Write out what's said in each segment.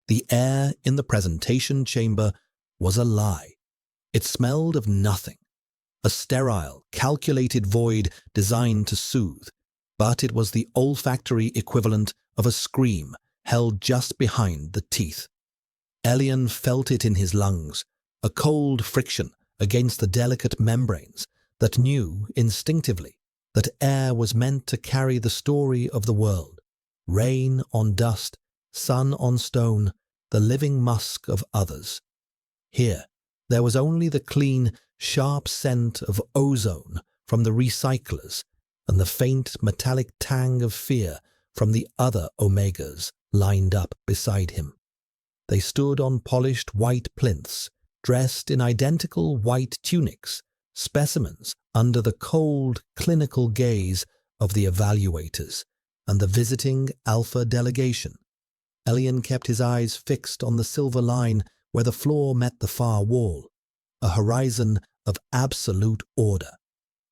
The air in the presentation chamber was a lie. It smelled of nothing, a sterile, calculated void designed to soothe, but it was the olfactory equivalent of a scream held just behind the teeth. Elian felt it in his lungs, a cold friction against the delicate membranes that knew instinctively that air was meant to carry the story of the world. Rain on dust, sun on stone, the living musk of others. Here, there was only the clean, sharp scent of ozone from the recyclers and the faint metallic tang of fear from the other Omegas lined up beside him. They stood on polished white plinths, dressed in identical white tunics, specimens under the cold, clinical gaze of the evaluators and the visiting Alpha delegation. Elian kept his eyes fixed on the silver line where the floor met the far wall, a horizon of absolute order.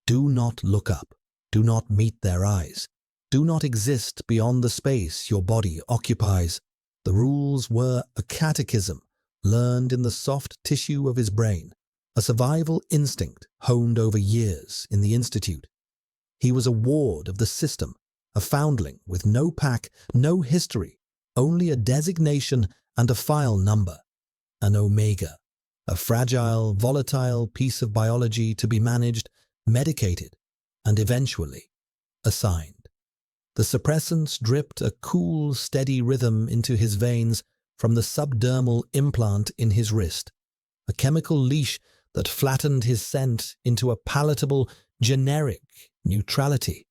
Do not look up. Do not meet their eyes. Do not exist beyond the space your body occupies. The rules were a catechism learned in the soft tissue of his brain, a survival instinct honed over years in the Institute. He was a ward of the system, a foundling with no pack, no history, only a designation and a file number. An Omega, a fragile, volatile piece of biology to be managed, medicated, and eventually assigned. The suppressants dripped a cool, steady rhythm into his veins from the subdermal implant in his wrist, a chemical leash that flattened his scent into a palatable, generic neutrality.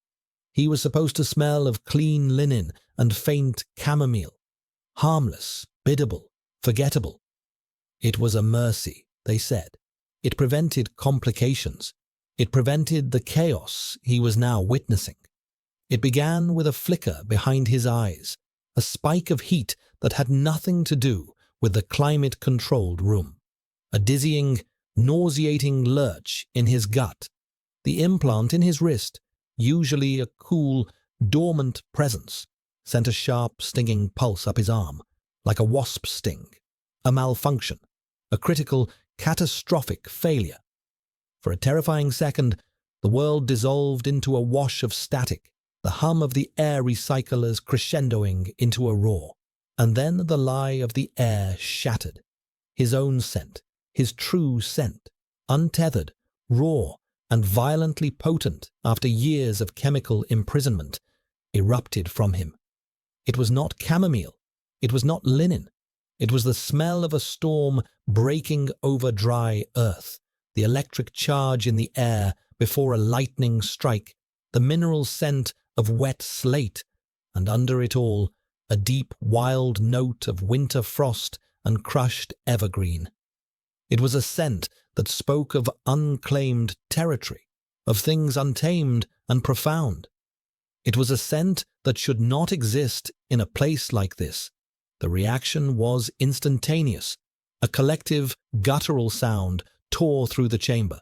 He was supposed to smell of clean linen and faint chamomile, harmless, biddable, forgettable. It was a mercy, they said. It prevented complications. It prevented the chaos he was now witnessing. It began with a flicker behind his eyes, a spike of heat that had nothing to do with the climate-controlled room, a dizzying, nauseating lurch in his gut. The implant in his wrist, usually a cool, dormant presence, sent a sharp, stinging pulse up his arm, like a wasp sting, a malfunction, a critical, catastrophic failure. For a terrifying second, the world dissolved into a wash of static, the hum of the air recyclers crescendoing into a roar. And then the lie of the air shattered. His own scent, his true scent, untethered, raw, and violently potent after years of chemical imprisonment, erupted from him. It was not chamomile. It was not linen. It was the smell of a storm breaking over dry earth, the electric charge in the air before a lightning strike, the mineral scent of wet slate, and under it all, a deep, wild note of winter frost and crushed evergreen. It was a scent that spoke of unclaimed territory, of things untamed and profound. It was a scent that should not exist in a place like this. The reaction was instantaneous. A collective, guttural sound tore through the chamber.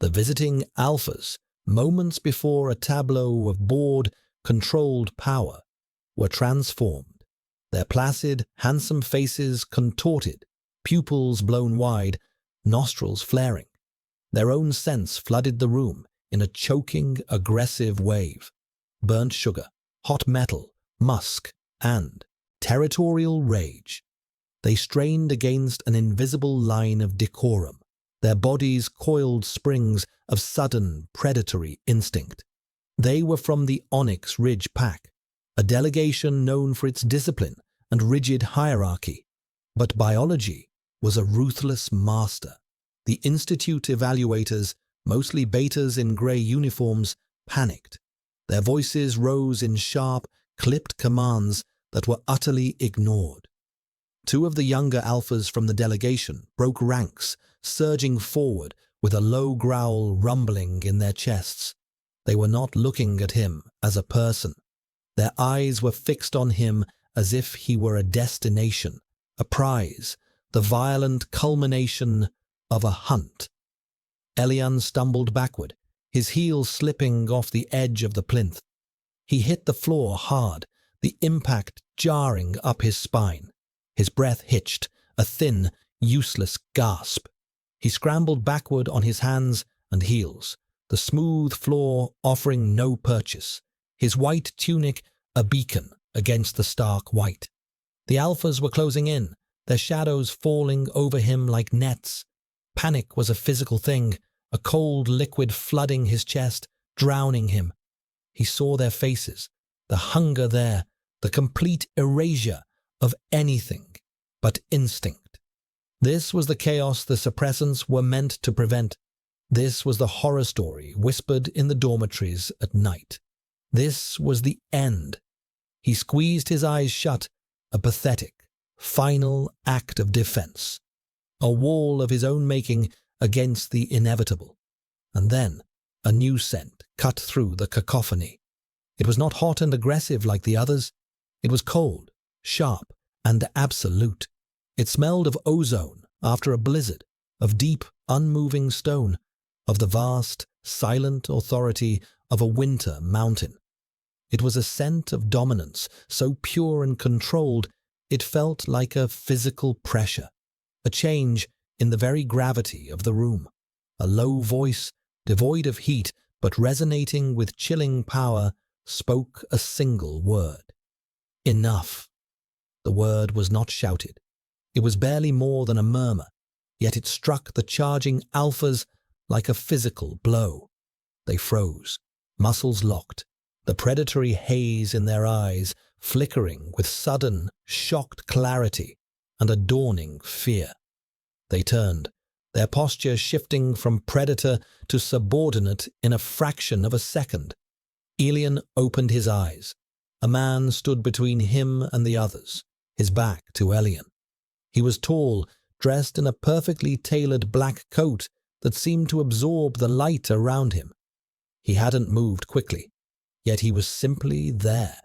The visiting alphas, moments before a tableau of bored, controlled power, were transformed, their placid, handsome faces contorted, pupils blown wide, nostrils flaring. Their own scents flooded the room in a choking, aggressive wave. Burnt sugar, hot metal, musk, and territorial rage. They strained against an invisible line of decorum, their bodies coiled springs of sudden predatory instinct. They were from the Onyx Ridge Pack, a delegation known for its discipline and rigid hierarchy. But biology was a ruthless master. The Institute evaluators, mostly betas in grey uniforms, panicked. Their voices rose in sharp, clipped commands that were utterly ignored. Two of the younger alphas from the delegation broke ranks, surging forward with a low growl rumbling in their chests. They were not looking at him as a person. Their eyes were fixed on him as if he were a destination, a prize, the violent culmination of a hunt. Elian stumbled backward, his heel slipping off the edge of the plinth. He hit the floor hard, the impact jarring up his spine. His breath hitched, a thin, useless gasp. He scrambled backward on his hands and heels, the smooth floor offering no purchase, his white tunic a beacon against the stark white. The alphas were closing in, their shadows falling over him like nets. Panic was a physical thing, a cold liquid flooding his chest, drowning him. He saw their faces, the hunger there, the complete erasure of anything but instinct. This was the chaos the suppressants were meant to prevent. This was the horror story whispered in the dormitories at night. This was the end. He squeezed his eyes shut, a pathetic, final act of defense. A wall of his own making against the inevitable. And then a new scent cut through the cacophony. It was not hot and aggressive like the others. It was cold, sharp, and absolute. It smelled of ozone after a blizzard, of deep, unmoving stone, of the vast, silent authority of a winter mountain. It was a scent of dominance, so pure and controlled, it felt like a physical pressure, a change in the very gravity of the room. A low voice, devoid of heat but resonating with chilling power, spoke a single word. Enough. The word was not shouted. It was barely more than a murmur, yet it struck the charging alphas like a physical blow. They froze, muscles locked, the predatory haze in their eyes flickering with sudden, shocked clarity and a dawning fear. They turned, their posture shifting from predator to subordinate in a fraction of a second. Elian opened his eyes. A man stood between him and the others, his back to Elian. He was tall, dressed in a perfectly tailored black coat that seemed to absorb the light around him. He hadn't moved quickly, yet he was simply there.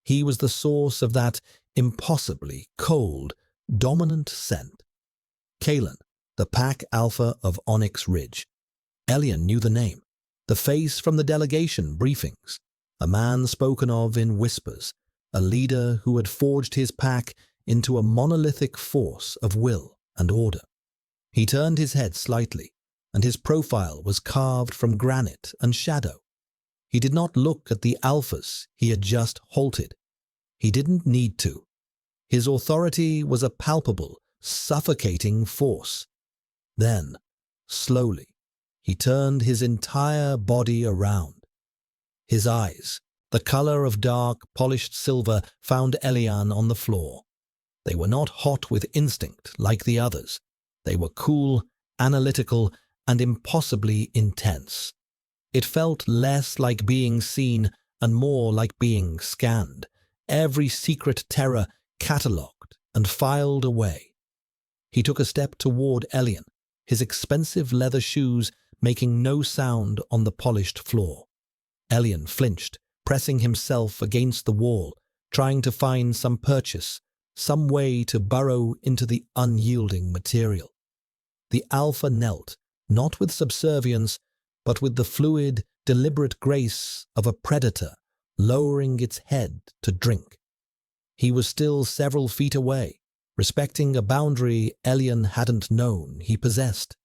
He was the source of that impossibly cold, dominant scent. Kalen, the pack alpha of Onyx Ridge. Elian knew the name, the face from the delegation briefings, a man spoken of in whispers, a leader who had forged his pack into a monolithic force of will and order. He turned his head slightly, and his profile was carved from granite and shadow. He did not look at the alphas he had just halted. He didn't need to. His authority was a palpable, suffocating force. Then, slowly, he turned his entire body around. His eyes, the color of dark, polished silver, found Elian on the floor. They were not hot with instinct like the others. They were cool, analytical, and impossibly intense. It felt less like being seen and more like being scanned, every secret terror catalogued and filed away. He took a step toward Elian, his expensive leather shoes making no sound on the polished floor. Elian flinched, pressing himself against the wall, trying to find some purchase, some way to burrow into the unyielding material. The alpha knelt, not with subservience, but with the fluid, deliberate grace of a predator lowering its head to drink. He was still several feet away, respecting a boundary Elian hadn't known he possessed.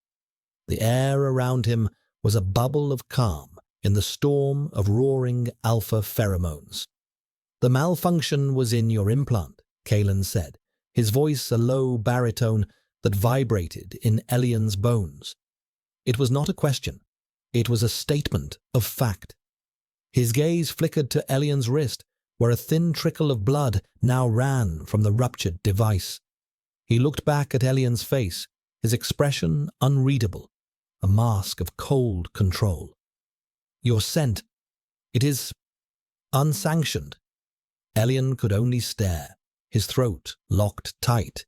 The air around him was a bubble of calm in the storm of roaring alpha pheromones. "The malfunction was in your implant," Kalen said, his voice a low baritone that vibrated in Elian's bones. It was not a question. It was a statement of fact. His gaze flickered to Elian's wrist, where a thin trickle of blood now ran from the ruptured device. He looked back at Elian's face, his expression unreadable, a mask of cold control. "Your scent, it is unsanctioned." Elian could only stare, his throat locked tight.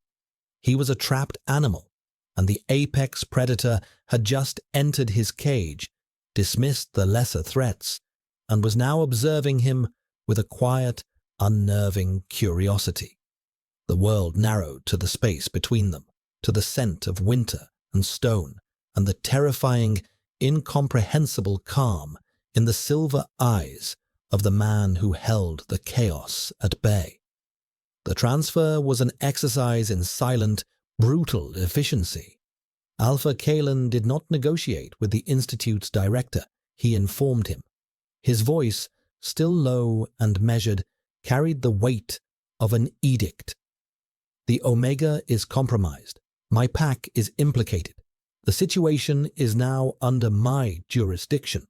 He was a trapped animal, and the apex predator had just entered his cage, dismissed the lesser threats, and was now observing him with a quiet, unnerving curiosity. The world narrowed to the space between them, to the scent of winter and stone, and the terrifying, incomprehensible calm in the silver eyes of the man who held the chaos at bay. The transfer was an exercise in silent, brutal efficiency. Alpha Kalen did not negotiate with the Institute's director, he informed him. His voice, still low and measured, carried the weight of an edict. The Omega is compromised. My pack is implicated. The situation is now under my jurisdiction.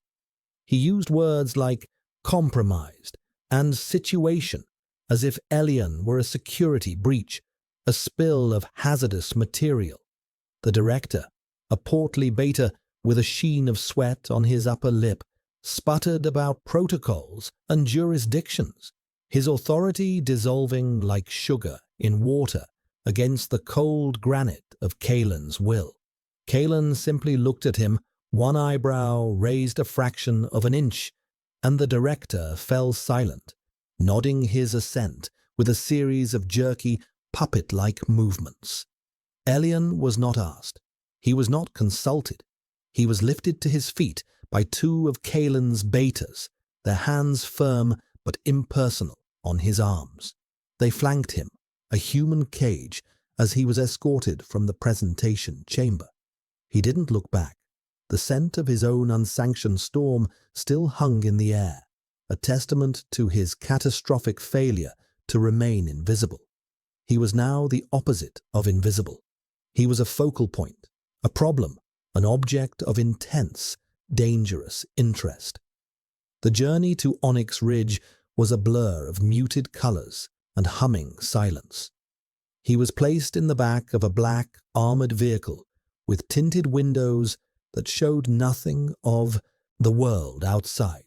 He used words like compromised and situation, as if Elian were a security breach, a spill of hazardous material. The director, a portly beta with a sheen of sweat on his upper lip, sputtered about protocols and jurisdictions, his authority dissolving like sugar in water against the cold granite of Kalen's will. Kalen simply looked at him, one eyebrow raised a fraction of an inch, and the director fell silent, nodding his assent with a series of jerky, puppet-like movements. Elian was not asked. He was not consulted. He was lifted to his feet by two of Kalen's betas, their hands firm but impersonal on his arms. They flanked him, a human cage, as he was escorted from the presentation chamber. He didn't look back. The scent of his own unsanctioned storm still hung in the air, a testament to his catastrophic failure to remain invisible. He was now the opposite of invisible. He was a focal point, a problem, an object of intense, dangerous interest. The journey to Onyx Ridge was a blur of muted colors and humming silence. He was placed in the back of a black, armored vehicle with tinted windows that showed nothing of the world outside.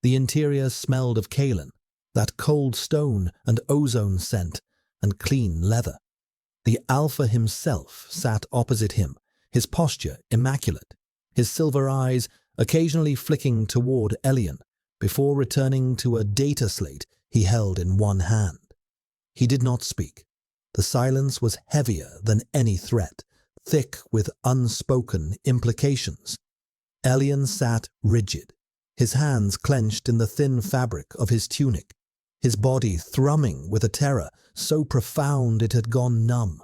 The interior smelled of Kalen, that cold stone and ozone scent, and clean leather. The Alpha himself sat opposite him, his posture immaculate, his silver eyes occasionally flicking toward Elian before returning to a data slate he held in one hand. He did not speak. The silence was heavier than any threat, thick with unspoken implications. Elian sat rigid, his hands clenched in the thin fabric of his tunic, his body thrumming with a terror so profound it had gone numb.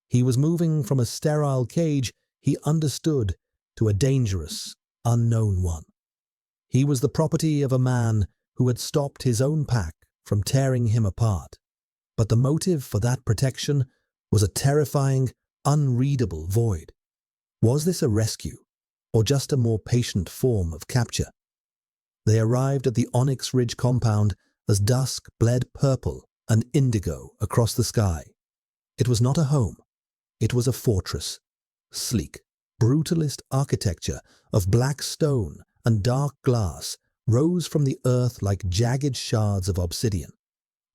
He was moving from a sterile cage he understood to a dangerous, unknown one. He was the property of a man who had stopped his own pack from tearing him apart. But the motive for that protection was a terrifying, unreadable void. Was this a rescue, or just a more patient form of capture? They arrived at the Onyx Ridge compound as dusk bled purple and indigo across the sky. It was not a home. It was a fortress. Sleek, brutalist architecture of black stone and dark glass rose from the earth like jagged shards of obsidian.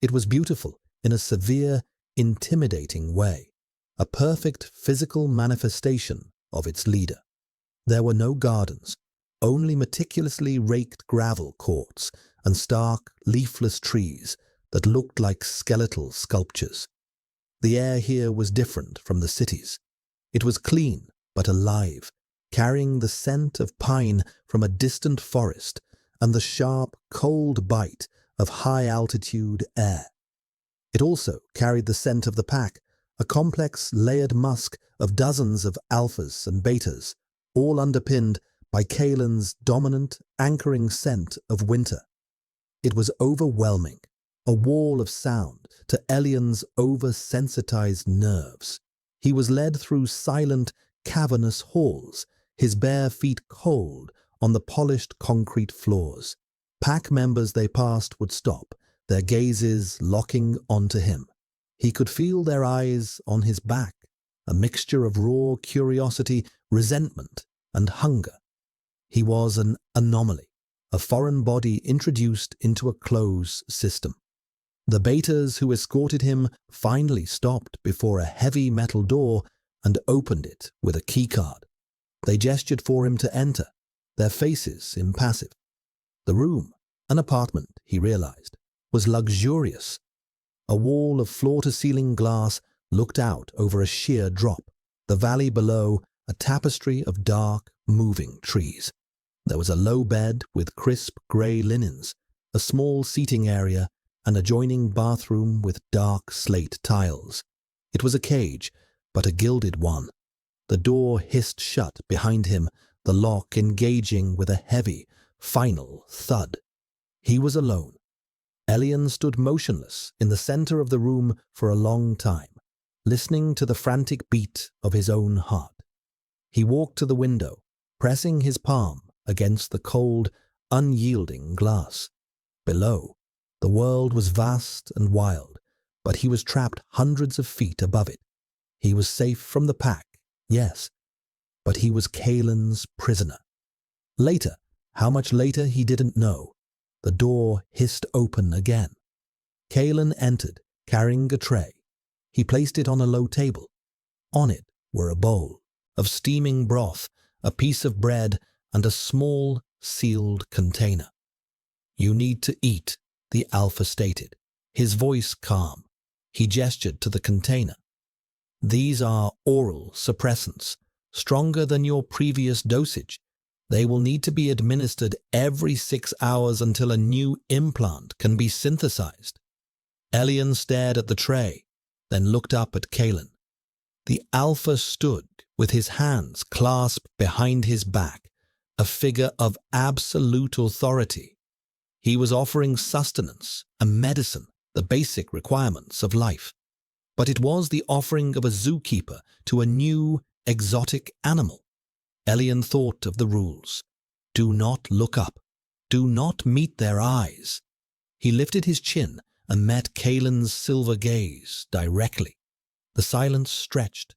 It was beautiful in a severe, intimidating way, a perfect physical manifestation of its leader. There were no gardens, only meticulously raked gravel courts and stark, leafless trees that looked like skeletal sculptures. The air here was different from the cities. It was clean but alive, carrying the scent of pine from a distant forest and the sharp, cold bite of high-altitude air. It also carried the scent of the pack, a complex, layered musk of dozens of alphas and betas, all underpinned by Kalen's dominant, anchoring scent of winter. It was overwhelming, a wall of sound to Elian's oversensitized nerves. He was led through silent, cavernous halls, his bare feet cold on the polished concrete floors. Pack members they passed would stop, their gazes locking onto him. He could feel their eyes on his back, a mixture of raw curiosity, resentment, and hunger. He was an anomaly, a foreign body introduced into a closed system. The betas who escorted him finally stopped before a heavy metal door and opened it with a keycard. They gestured for him to enter, their faces impassive. The room, an apartment, he realized, was luxurious. A wall of floor-to-ceiling glass looked out over a sheer drop, the valley below a tapestry of dark, moving trees. There was a low bed with crisp grey linens, a small seating area, an adjoining bathroom with dark slate tiles. It was a cage, but a gilded one. The door hissed shut behind him, the lock engaging with a heavy, final thud. He was alone. Elian stood motionless in the center of the room for a long time, listening to the frantic beat of his own heart. He walked to the window, pressing his palm against the cold, unyielding glass. Below, the world was vast and wild, but he was trapped hundreds of feet above it. He was safe from the pack, yes, but he was Kalen's prisoner. Later, how much later he didn't know, the door hissed open again. Kalen entered, carrying a tray. He placed it on a low table. On it were a bowl of steaming broth, a piece of bread, and a small, sealed container. "You need to eat," the Alpha stated, his voice calm. He gestured to the container. "These are oral suppressants, stronger than your previous dosage. They will need to be administered every 6 hours until a new implant can be synthesized." Elian stared at the tray, then looked up at Kalen. The Alpha stood with his hands clasped behind his back, a figure of absolute authority. He was offering sustenance, a medicine, the basic requirements of life. But it was the offering of a zookeeper to a new, exotic animal. Elian thought of the rules. Do not look up. Do not meet their eyes. He lifted his chin and met Kalen's silver gaze directly. The silence stretched.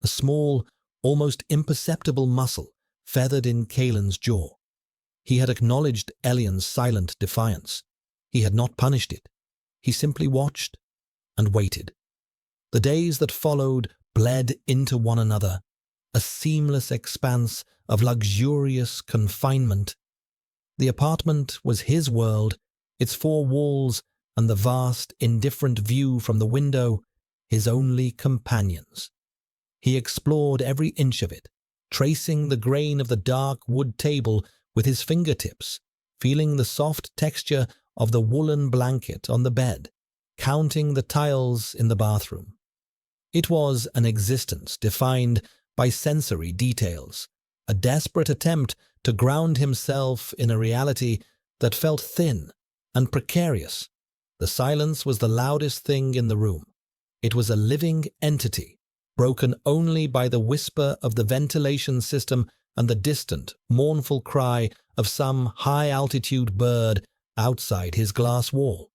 A small, almost imperceptible muscle feathered in Kalen's jaw. He had acknowledged Elian's silent defiance. He had not punished it. He simply watched and waited. The days that followed bled into one another, a seamless expanse of luxurious confinement. The apartment was his world, its 4 walls and the vast, indifferent view from the window, his only companions. He explored every inch of it, tracing the grain of the dark wood table with his fingertips, feeling the soft texture of the woolen blanket on the bed, counting the tiles in the bathroom. It was an existence defined by sensory details, a desperate attempt to ground himself in a reality that felt thin and precarious. The silence was the loudest thing in the room. It was a living entity, broken only by the whisper of the ventilation system and the distant, mournful cry of some high-altitude bird outside his glass wall.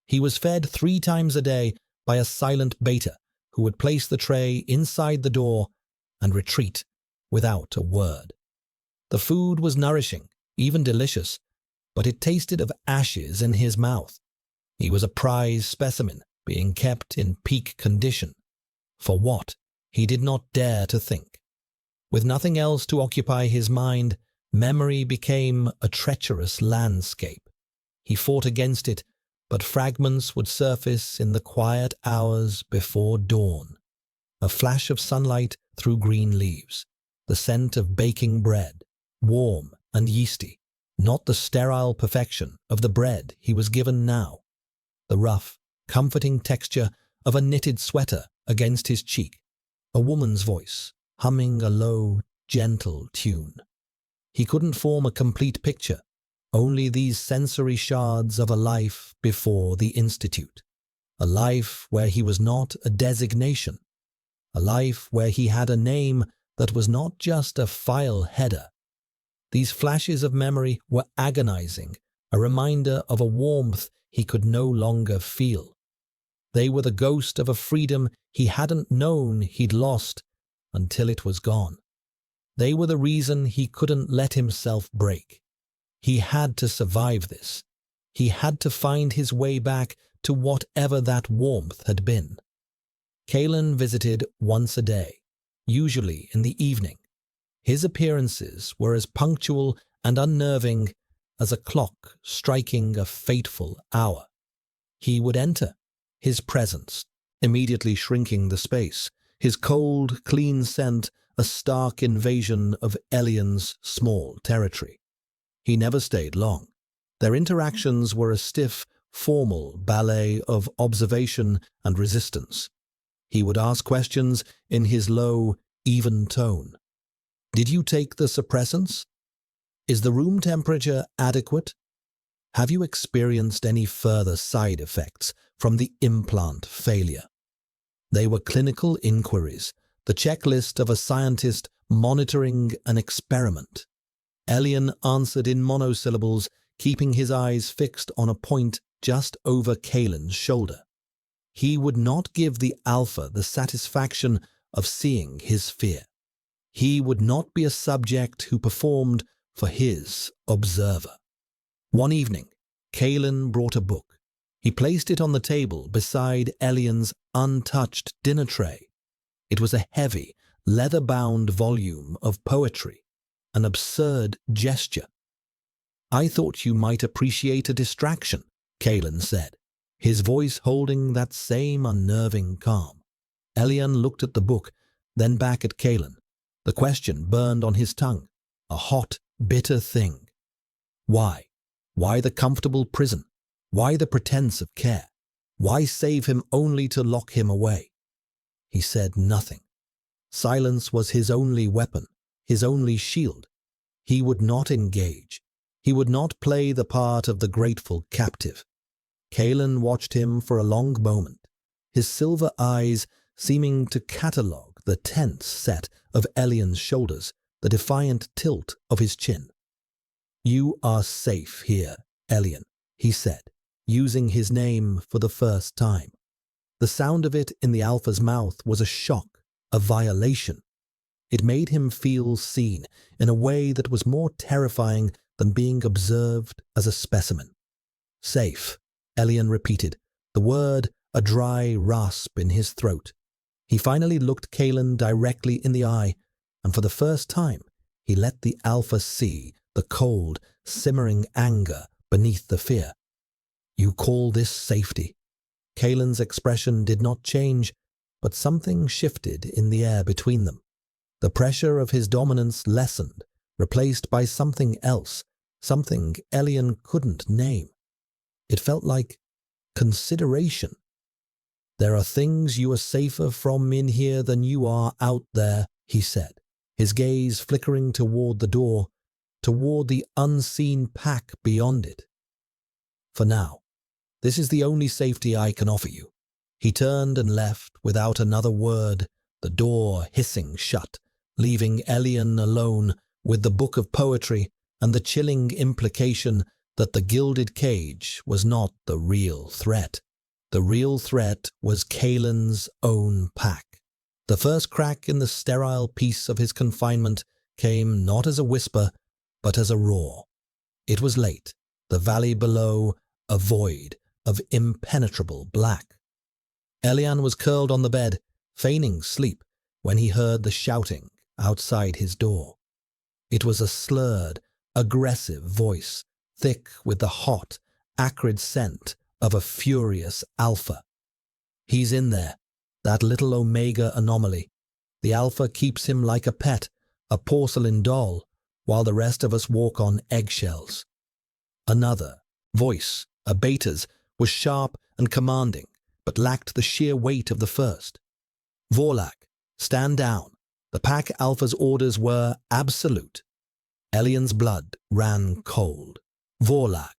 He was fed 3 times a day by a silent beta who would place the tray inside the door and retreat without a word. The food was nourishing, even delicious, but it tasted of ashes in his mouth. He was a prize specimen, being kept in peak condition. For what? He did not dare to think. With nothing else to occupy his mind, memory became a treacherous landscape. He fought against it, but fragments would surface in the quiet hours before dawn. A flash of sunlight through green leaves, the scent of baking bread, warm and yeasty, not the sterile perfection of the bread he was given now. The rough, comforting texture of a knitted sweater against his cheek, a woman's voice humming a low, gentle tune. He couldn't form a complete picture, only these sensory shards of a life before the Institute. A life where he was not a designation. A life where he had a name that was not just a file header. These flashes of memory were agonizing, a reminder of a warmth he could no longer feel. They were the ghost of a freedom he hadn't known he'd lost until it was gone. They were the reason he couldn't let himself break. He had to survive this. He had to find his way back to whatever that warmth had been. Kalen visited once a day, usually in the evening. His appearances were as punctual and unnerving as a clock striking a fateful hour. He would enter, his presence immediately shrinking the space, his cold, clean scent a stark invasion of Elian's small territory. He never stayed long. Their interactions were a stiff, formal ballet of observation and resistance. He would ask questions in his low, even tone. Did you take the suppressants? Is the room temperature adequate? Have you experienced any further side effects from the implant failure? They were clinical inquiries, the checklist of a scientist monitoring an experiment. Elian answered in monosyllables, keeping his eyes fixed on a point just over Kalen's shoulder. He would not give the alpha the satisfaction of seeing his fear. He would not be a subject who performed for his observer. One evening, Kalen brought a book. He placed it on the table beside Elian's untouched dinner tray. It was a heavy, leather-bound volume of poetry, an absurd gesture. I thought you might appreciate a distraction, Kalen said, his voice holding that same unnerving calm. Elian looked at the book, then back at Kalen. The question burned on his tongue, a hot, bitter thing. Why? Why the comfortable prison? Why the pretense of care? Why save him only to lock him away? He said nothing. Silence was his only weapon, his only shield. He would not engage. He would not play the part of the grateful captive. Kalen watched him for a long moment, his silver eyes seeming to catalogue the tense set of Elian's shoulders, the defiant tilt of his chin. You are safe here, Elian, he said, using his name for the first time. The sound of it in the alpha's mouth was a shock, a violation. It made him feel seen in a way that was more terrifying than being observed as a specimen. Safe, Elian repeated, the word a dry rasp in his throat. He finally looked Kalen directly in the eye, and for the first time he let the alpha see the cold, simmering anger beneath the fear. You call this safety? Kalen's expression did not change, but something shifted in the air between them. The pressure of his dominance lessened, replaced by something else, something Elian couldn't name. It felt like consideration. There are things you are safer from in here than you are out there, he said, his gaze flickering toward the door, toward the unseen pack beyond it. For now, this is the only safety I can offer you. He turned and left without another word, the door hissing shut, leaving Elian alone with the book of poetry and the chilling implication that the gilded cage was not the real threat. The real threat was Kalen's own pack. The first crack in the sterile peace of his confinement came not as a whisper, but as a roar. It was late, the valley below a void of impenetrable black. Elian was curled on the bed, feigning sleep, when he heard the shouting outside his door. It was a slurred, aggressive voice, thick with the hot, acrid scent of a furious alpha. He's in there, that little Omega anomaly. The alpha keeps him like a pet, a porcelain doll, while the rest of us walk on eggshells. Another voice, a beta's, was sharp and commanding, but lacked the sheer weight of the first. Vorlag, stand down. The pack alpha's orders were absolute. Elian's blood ran cold. Vorlag.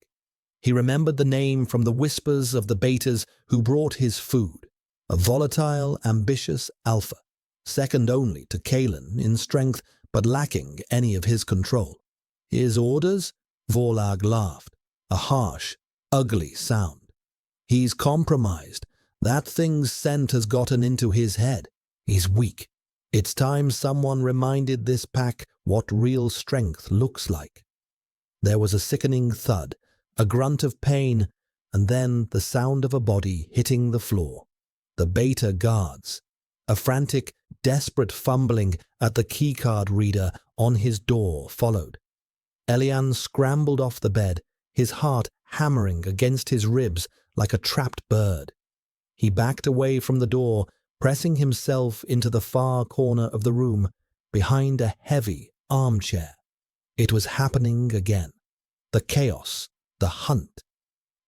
He remembered the name from the whispers of the betas who brought his food. A volatile, ambitious alpha, second only to Kalen in strength but lacking any of his control. His orders? Vorlag laughed, a harsh, ugly sound. He's compromised. That thing's scent has gotten into his head. He's weak. It's time someone reminded this pack what real strength looks like. There was a sickening thud, a grunt of pain, and then the sound of a body hitting the floor. The beta guards. A frantic, desperate fumbling at the keycard reader on his door followed. Elian scrambled off the bed, his heart hammering against his ribs like a trapped bird. He backed away from the door, pressing himself into the far corner of the room, behind a heavy armchair. It was happening again. The chaos, the hunt.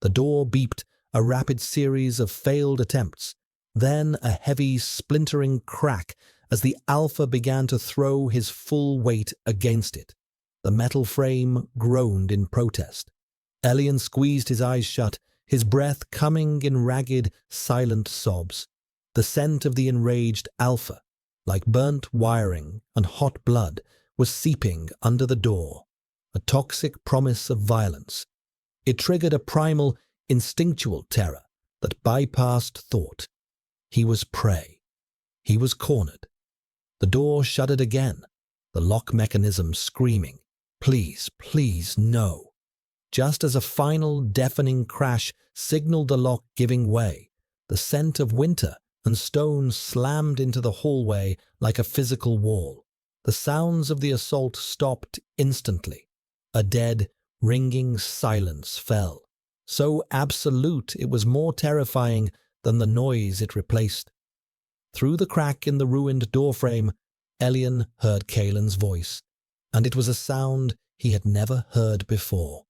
The door beeped, a rapid series of failed attempts, then a heavy, splintering crack as the alpha began to throw his full weight against it. The metal frame groaned in protest. Elian squeezed his eyes shut, his breath coming in ragged, silent sobs. The scent of the enraged alpha, like burnt wiring and hot blood, was seeping under the door, a toxic promise of violence. It triggered a primal, instinctual terror that bypassed thought. He was prey. He was cornered. The door shuddered again, the lock mechanism screaming, "Please, please, no." Just as a final deafening crash signaled the lock giving way, the scent of winter and stone slammed into the hallway like a physical wall. The sounds of the assault stopped instantly. A dead, ringing silence fell, so absolute it was more terrifying than the noise it replaced. Through the crack in the ruined doorframe, Elian heard Kaelin's voice, and it was a sound he had never heard before.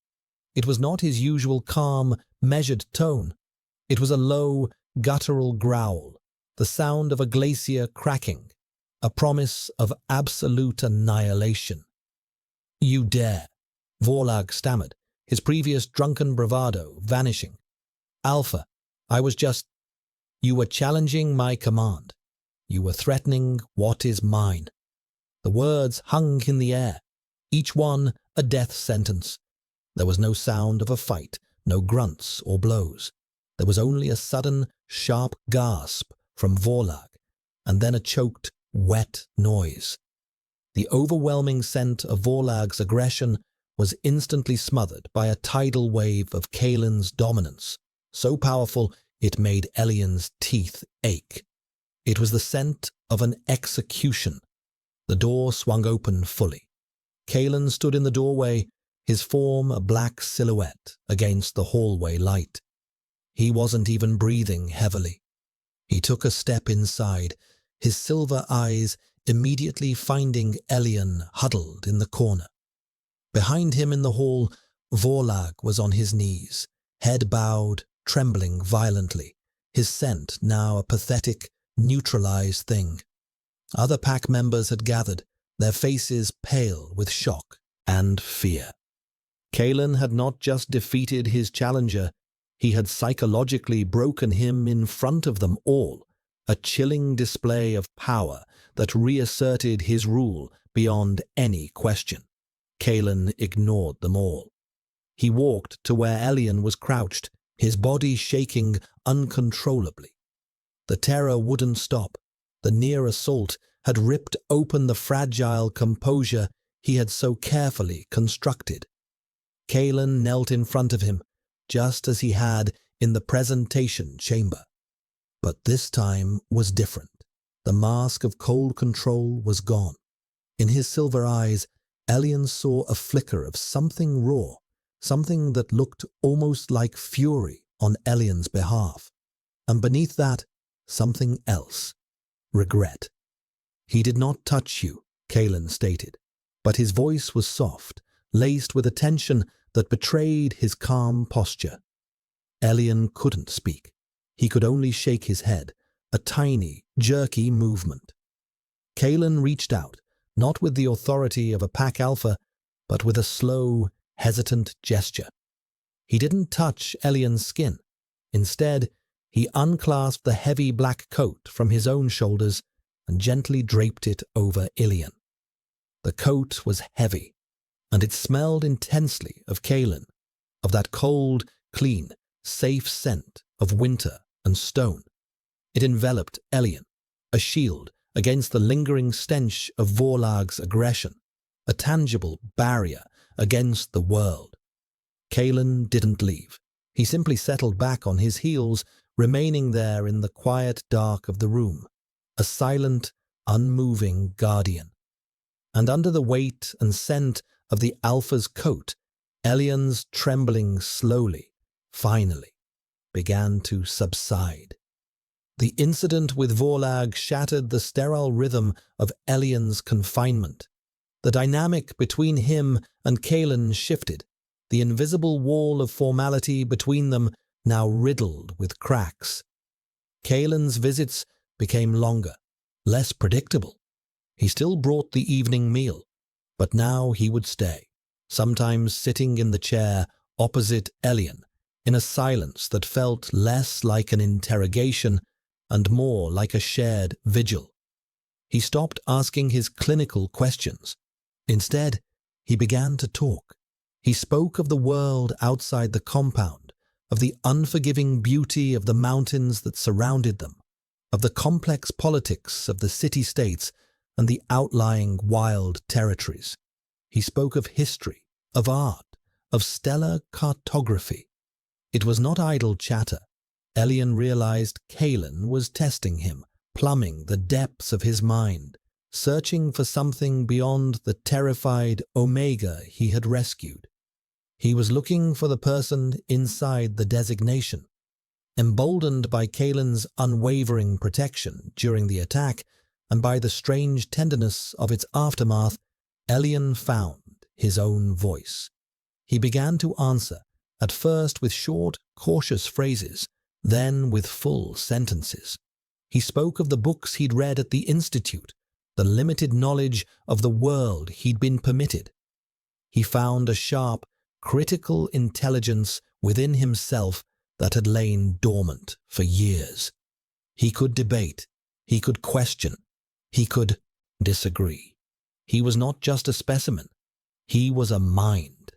It was not his usual calm, measured tone. It was a low, guttural growl, the sound of a glacier cracking, a promise of absolute annihilation. "You dare," Vorlag stammered, his previous drunken bravado vanishing. "Alpha, I was just—" "You were challenging my command. You were threatening what is mine." The words hung in the air, each one a death sentence. There was no sound of a fight, no grunts or blows. There was only a sudden, sharp gasp from Vorlag, and then a choked, wet noise. The overwhelming scent of Vorlag's aggression was instantly smothered by a tidal wave of Kaelin's dominance, so powerful it made Elian's teeth ache. It was the scent of an execution. The door swung open fully. Kaelin stood in the doorway, his form a black silhouette against the hallway light. He wasn't even breathing heavily. He took a step inside, his silver eyes immediately finding Elian huddled in the corner. Behind him in the hall, Vorlag was on his knees, head bowed, trembling violently, his scent now a pathetic, neutralized thing. Other pack members had gathered, their faces pale with shock and fear. Kaelin had not just defeated his challenger, he had psychologically broken him in front of them all, a chilling display of power that reasserted his rule beyond any question. Kaelin ignored them all. He walked to where Elian was crouched, his body shaking uncontrollably. The terror wouldn't stop. The near assault had ripped open the fragile composure he had so carefully constructed. Kaelin knelt in front of him, just as he had in the presentation chamber. But this time was different. The mask of cold control was gone. In his silver eyes, Elian saw a flicker of something raw, something that looked almost like fury on Elian's behalf. And beneath that, something else. Regret. "He did not touch you," Kaelin stated, but his voice was soft, laced with a tension that betrayed his calm posture. Elian couldn't speak. He could only shake his head, a tiny, jerky movement. Kaelin reached out, not with the authority of a pack alpha, but with a slow, hesitant gesture. He didn't touch Elian's skin. Instead, he unclasped the heavy black coat from his own shoulders and gently draped it over Elian. The coat was heavy, and it smelled intensely of Kaelin, of that cold, clean, safe scent of winter and stone. It enveloped Elian, a shield against the lingering stench of Vorlag's aggression, a tangible barrier against the world. Kaelin didn't leave. He simply settled back on his heels, remaining there in the quiet dark of the room, a silent, unmoving guardian. And under the weight and scent of the alpha's coat, Elian's trembling slowly, finally, began to subside. The incident with Vorlag shattered the sterile rhythm of Elian's confinement. The dynamic between him and Kaelin shifted. the invisible wall of formality between them now riddled with cracks. Kalen's visits became longer, less predictable. He still brought the evening meal, but now he would stay, sometimes sitting in the chair opposite Elian, in a silence that felt less like an interrogation and more like a shared vigil. He stopped asking his clinical questions. Instead, he began to talk. He spoke of the world outside the compound, of the unforgiving beauty of the mountains that surrounded them, of the complex politics of the city-states and the outlying wild territories. He spoke of history, of art, of stellar cartography. It was not idle chatter. Elian realized Kalen was testing him, plumbing the depths of his mind, searching for something beyond the terrified Omega he had rescued. He was looking for the person inside the designation. Emboldened by Kalen's unwavering protection during the attack and by the strange tenderness of its aftermath, Elian found his own voice. He began to answer, at first with short, cautious phrases, then with full sentences. He spoke of the books he'd read at the Institute, the limited knowledge of the world he'd been permitted. He found a sharp, critical intelligence within himself that had lain dormant for years. He could debate, he could question, he could disagree. He was not just a specimen, he was a mind.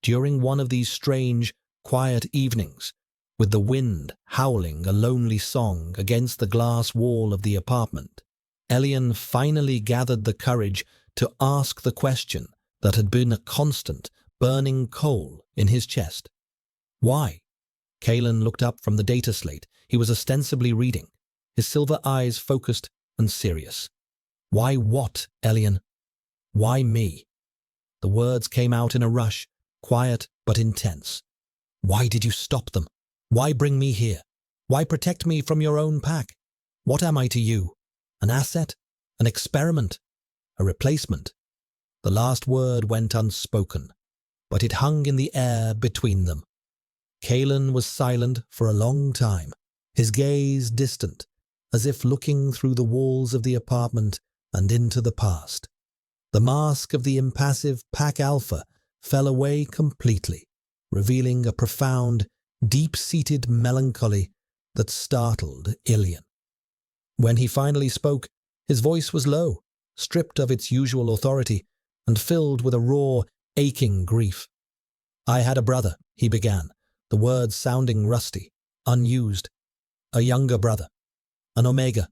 During one of these strange, quiet evenings, with the wind howling a lonely song against the glass wall of the apartment, Elian finally gathered the courage to ask the question that had been a constant, burning coal in his chest. Why? Kalen looked up from the data slate he was ostensibly reading, his silver eyes focused and serious. Why what, Elian? Why me? The words came out in a rush, quiet but intense. Why did you stop them? Why bring me here? Why protect me from your own pack? What am I to you? An asset? An experiment? A replacement? The last word went unspoken, but it hung in the air between them. Kalen was silent for a long time, his gaze distant, as if looking through the walls of the apartment and into the past. The mask of the impassive Pack Alpha fell away completely, revealing a profound, deep-seated melancholy that startled Elian. When he finally spoke, his voice was low, stripped of its usual authority, and filled with a raw, aching grief. I had a brother, he began, the words sounding rusty, unused. A younger brother, an Omega.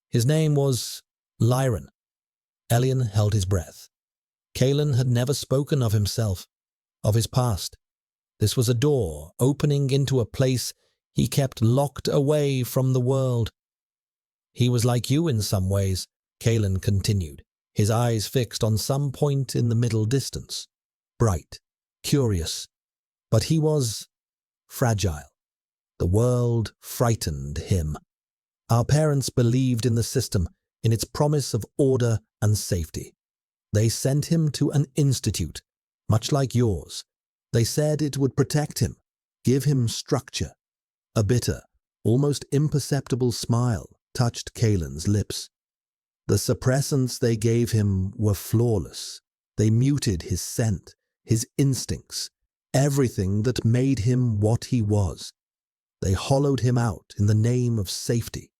His name was Lyran. Elian held his breath. Kalen had never spoken of himself, of his past. This was a door opening into a place he kept locked away from the world. He was like you in some ways, Kalen continued, his eyes fixed on some point in the middle distance. Bright, curious, but he was fragile. The world frightened him. Our parents believed in the system, in its promise of order and safety. They sent him to an institute, much like yours. They said it would protect him, give him structure. A bitter, almost imperceptible smile touched Kalen's lips. The suppressants they gave him were flawless. They muted his scent, his instincts, everything that made him what he was. They hollowed him out in the name of safety.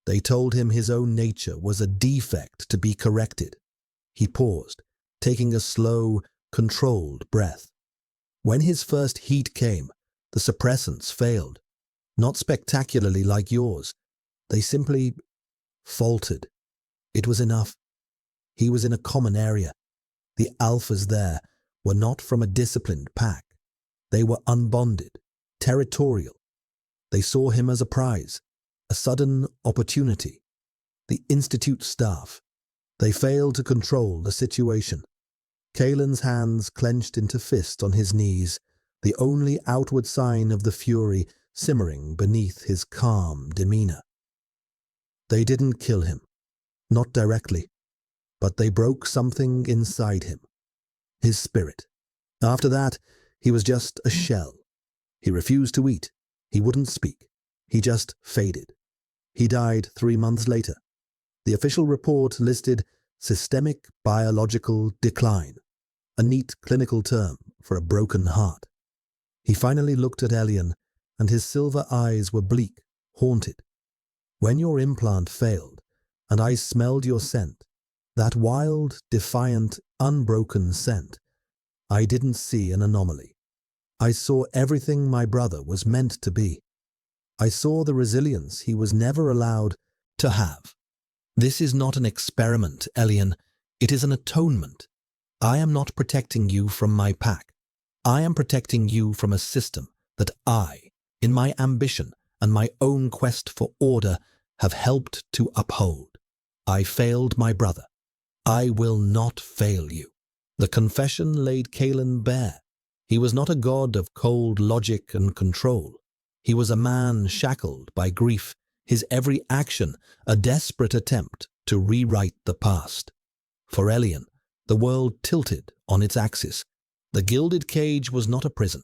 They told him his own nature was a defect to be corrected. He paused, taking a slow, controlled breath. When his first heat came, the suppressants failed. Not spectacularly like yours. They simply faltered. It was enough. He was in a common area. The alphas there were not from a disciplined pack. They were unbonded, territorial. They saw him as a prize, a sudden opportunity. The Institute staff, they failed to control the situation. Kalen's hands clenched into fists on his knees, the only outward sign of the fury simmering beneath his calm demeanor. They didn't kill him, not directly, but they broke something inside him, his spirit. After that, He was just a shell. He refused to eat. He wouldn't speak. He just faded. He died 3 months later. The official report listed systemic biological decline, a neat clinical term for a broken heart. He finally looked at Elian, and his silver eyes were bleak, haunted. When your implant failed, and I smelled your scent, that wild, defiant, unbroken scent, I didn't see an anomaly. I saw everything my brother was meant to be. I saw the resilience he was never allowed to have. This is not an experiment, Elian. It is an atonement. I am not protecting you from my pack. I am protecting you from a system that I, in my ambition and my own quest for order, have helped to uphold. I failed my brother. I will not fail you. The confession laid Kalen bare. He was not a god of cold logic and control. He was a man shackled by grief, his every action a desperate attempt to rewrite the past. For Elian, the world tilted on its axis. The gilded cage was not a prison.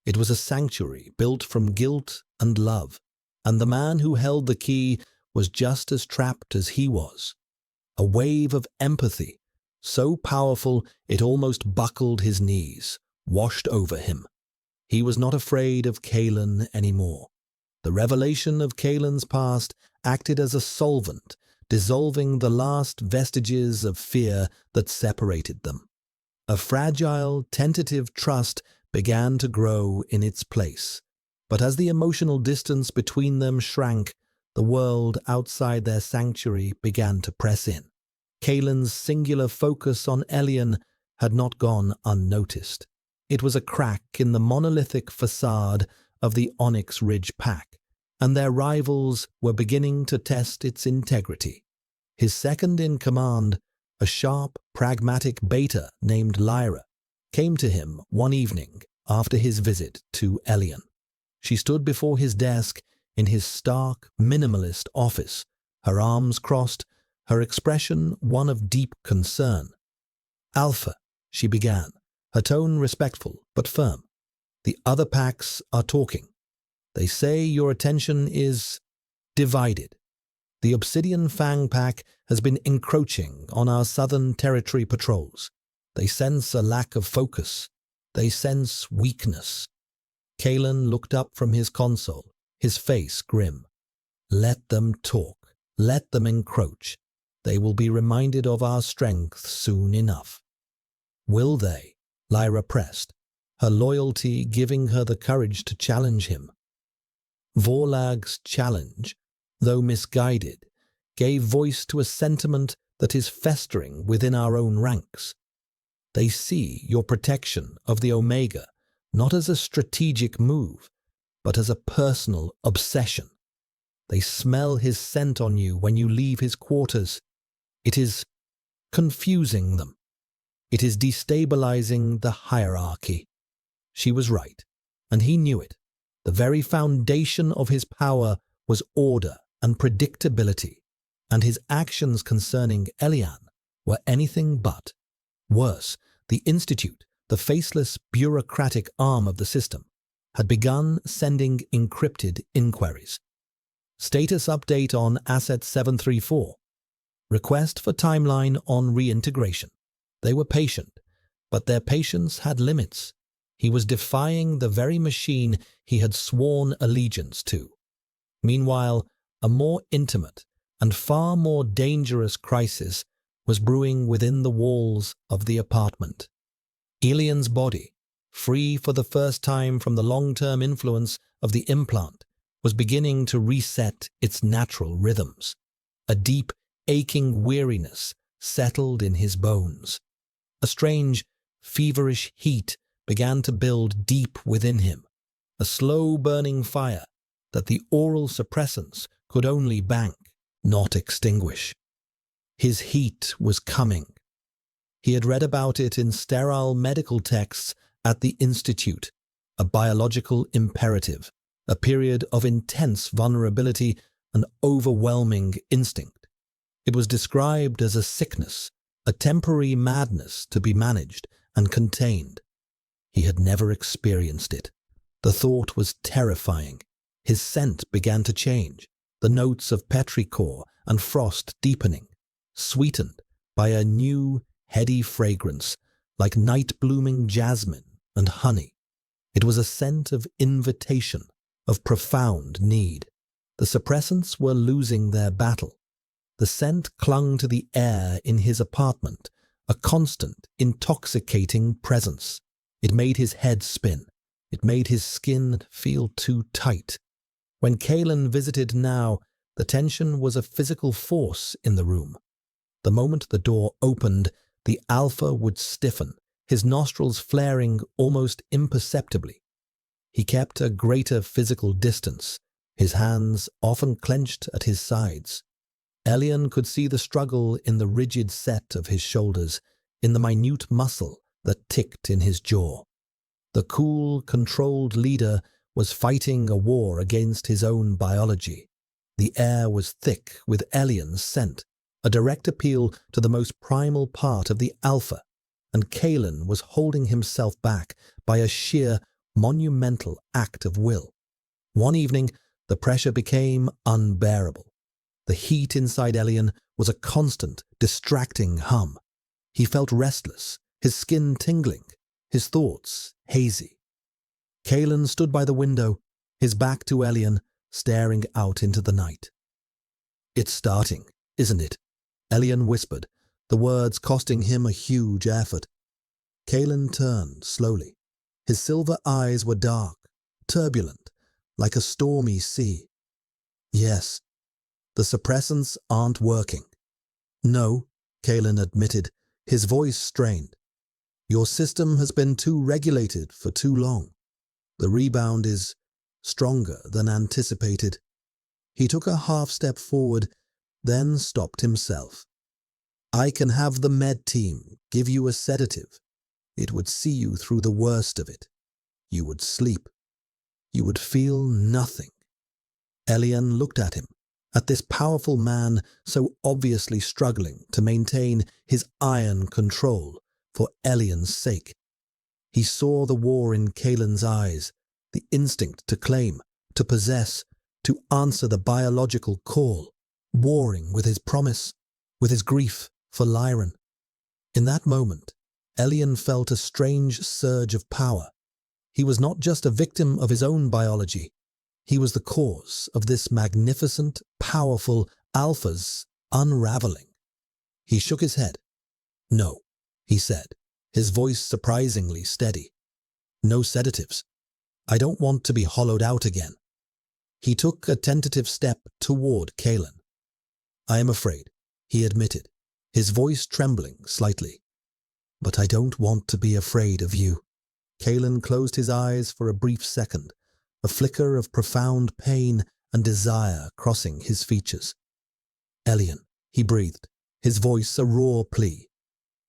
It was a sanctuary built from guilt and love, and the man who held the key was just as trapped as he was. A wave of empathy, so powerful it almost buckled his knees, washed over him. He was not afraid of Kalen anymore. The revelation of Kalen's past acted as a solvent, dissolving the last vestiges of fear that separated them. A fragile, tentative trust began to grow in its place. But as the emotional distance between them shrank, the world outside their sanctuary began to press in. Kalen's singular focus on Elian had not gone unnoticed. It was a crack in the monolithic facade of the Onyx Ridge pack, and their rivals were beginning to test its integrity. His second-in-command, a sharp, pragmatic beta named Lyra, came to him one evening after his visit to Elian. She stood before his desk in his stark, minimalist office, her arms crossed, her expression one of deep concern. "Alpha," she began, her tone respectful but firm. "The other packs are talking. They say your attention is divided. The Obsidian Fang pack has been encroaching on our southern territory patrols. They sense a lack of focus. They sense weakness." Kalen looked up from his console, his face grim. "Let them talk. Let them encroach. They will be reminded of our strength soon enough." "Will they?" Lyra pressed, her loyalty giving her the courage to challenge him. Vorlag's challenge, though misguided, gave voice to a sentiment that is festering within our own ranks. They see your protection of the Omega not as a strategic move, but as a personal obsession. They smell his scent on you when you leave his quarters. It is confusing them. It is destabilizing the hierarchy. She was right, and he knew it. The very foundation of his power was order and predictability, and his actions concerning Elian were anything but. Worse, the Institute, the faceless bureaucratic arm of the system, had begun sending encrypted inquiries. Status update on Asset 734. Request for timeline on reintegration. They were patient, but their patience had limits. He was defying the very machine he had sworn allegiance to. Meanwhile, a more intimate and far more dangerous crisis was brewing within the walls of the apartment. Elian's body, free for the first time from the long-term influence of the implant, was beginning to reset its natural rhythms. A deep, aching weariness settled in his bones. A strange, feverish heat began to build deep within him, a slow-burning fire that the oral suppressants could only bank, not extinguish. His heat was coming. He had read about it in sterile medical texts at the Institute, a biological imperative, a period of intense vulnerability and overwhelming instinct. It was described as a sickness, a temporary madness to be managed and contained. He had never experienced it. The thought was terrifying. His scent began to change, the notes of petrichor and frost deepening, sweetened by a new, heady fragrance like night-blooming jasmine and honey. It was a scent of invitation, of profound need. The suppressants were losing their battle. The scent clung to the air in his apartment, a constant, intoxicating presence. It made his head spin. It made his skin feel too tight. When Kalen visited now, the tension was a physical force in the room. The moment the door opened, the alpha would stiffen, his nostrils flaring almost imperceptibly. He kept a greater physical distance, his hands often clenched at his sides. Elian could see the struggle in the rigid set of his shoulders, in the minute muscle that ticked in his jaw. The cool, controlled leader was fighting a war against his own biology. The air was thick with Elian's scent, a direct appeal to the most primal part of the alpha, and Kalen was holding himself back by a sheer, monumental act of will. One evening, the pressure became unbearable. The heat inside Elian was a constant, distracting hum. He felt restless, his skin tingling, his thoughts hazy. Kalen stood by the window, his back to Elian, staring out into the night. "It's starting, isn't it?" Elian whispered, the words costing him a huge effort. Kalen turned slowly. His silver eyes were dark, turbulent, like a stormy sea. "Yes, the suppressants aren't working." "No," Kalen admitted, his voice strained. "Your system has been too regulated for too long. The rebound is stronger than anticipated." He took a half step forward, then stopped himself. "I can have the med team give you a sedative. It would see you through the worst of it. You would sleep. You would feel nothing." Elian looked at him, at this powerful man so obviously struggling to maintain his iron control for Elian's sake. He saw the war in Kalen's eyes, the instinct to claim, to possess, to answer the biological call, warring with his promise, with his grief for Lyran. In that moment, Elian felt a strange surge of power. He was not just a victim of his own biology. He was the cause of this magnificent, powerful alpha's unraveling. He shook his head. "No," he said, his voice surprisingly steady. "No sedatives. I don't want to be hollowed out again." He took a tentative step toward Kalen. "I am afraid," he admitted, his voice trembling slightly. "But I don't want to be afraid of you." Kalen closed his eyes for a brief second, a flicker of profound pain and desire crossing his features. "Elian," he breathed, his voice a raw plea.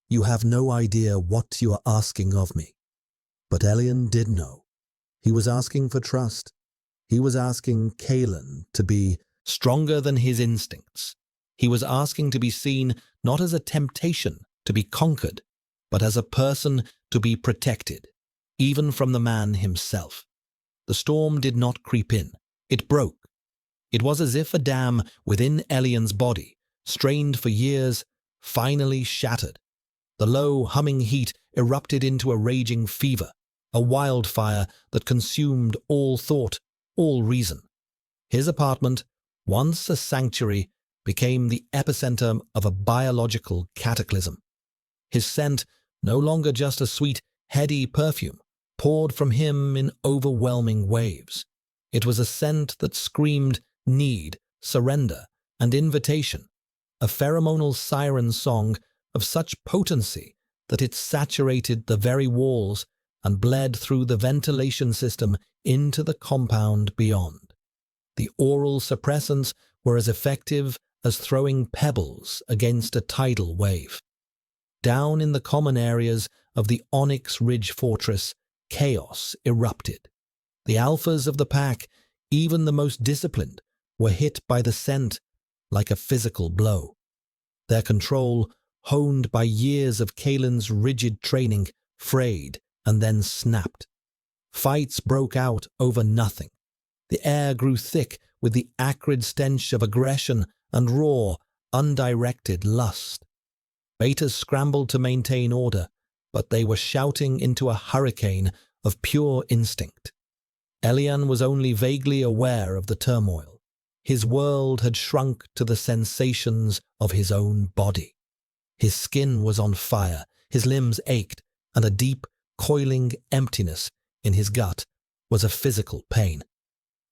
"You have no idea what you are asking of me." But Elian did know. He was asking for trust. He was asking Kalen to be stronger than his instincts. He was asking to be seen not as a temptation to be conquered, but as a person to be protected, even from the man himself. The storm did not creep in. It broke. It was as if a dam within Elian's body, strained for years, finally shattered. The low, humming heat erupted into a raging fever, a wildfire that consumed all thought, all reason. His apartment, once a sanctuary, became the epicenter of a biological cataclysm. His scent, no longer just a sweet, heady perfume, poured from him in overwhelming waves. It was a scent that screamed need, surrender, and invitation, a pheromonal siren song of such potency that it saturated the very walls and bled through the ventilation system into the compound beyond. The oral suppressants were as effective as throwing pebbles against a tidal wave. Down in the common areas of the Onyx Ridge Fortress, chaos erupted. The alphas of the pack, even the most disciplined, were hit by the scent like a physical blow. Their control, honed by years of Kalen's rigid training, frayed and then snapped. Fights broke out over nothing. The air grew thick with the acrid stench of aggression and raw, undirected lust. Betas scrambled to maintain order, but they were shouting into a hurricane of pure instinct. Elian was only vaguely aware of the turmoil. His world had shrunk to the sensations of his own body. His skin was on fire, his limbs ached, and a deep, coiling emptiness in his gut was a physical pain.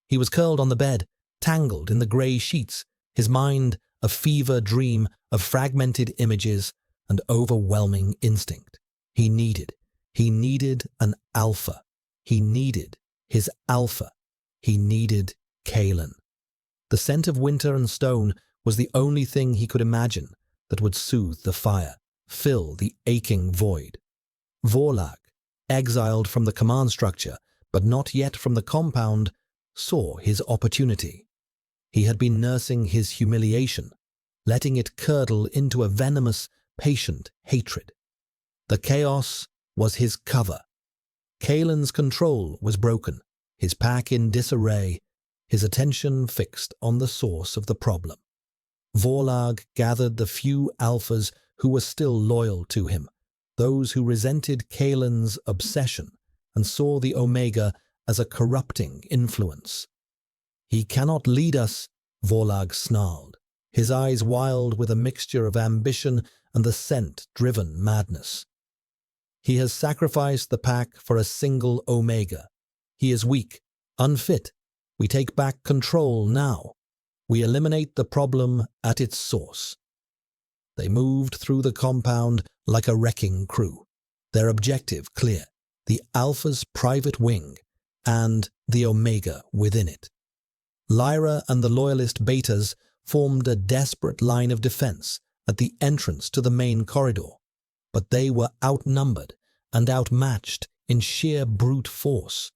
He was curled on the bed, tangled in the grey sheets, his mind a fever dream of fragmented images and overwhelming instinct. He needed an alpha. He needed his alpha. He needed Kalen. The scent of winter and stone was the only thing he could imagine that would soothe the fire, fill the aching void. Vorlag, exiled from the command structure, but not yet from the compound, saw his opportunity. He had been nursing his humiliation, letting it curdle into a venomous, patient hatred. The chaos was his cover. Kalen's control was broken, his pack in disarray, his attention fixed on the source of the problem. Vorlag gathered the few alphas who were still loyal to him, those who resented Kalen's obsession and saw the Omega as a corrupting influence. "He cannot lead us," Vorlag snarled, his eyes wild with a mixture of ambition and the scent-driven madness. "He has sacrificed the pack for a single Omega. He is weak, unfit. We take back control now. We eliminate the problem at its source." They moved through the compound like a wrecking crew, their objective clear: the Alpha's private wing and the Omega within it. Lyra and the loyalist Betas formed a desperate line of defense at the entrance to the main corridor, but they were outnumbered and outmatched in sheer brute force.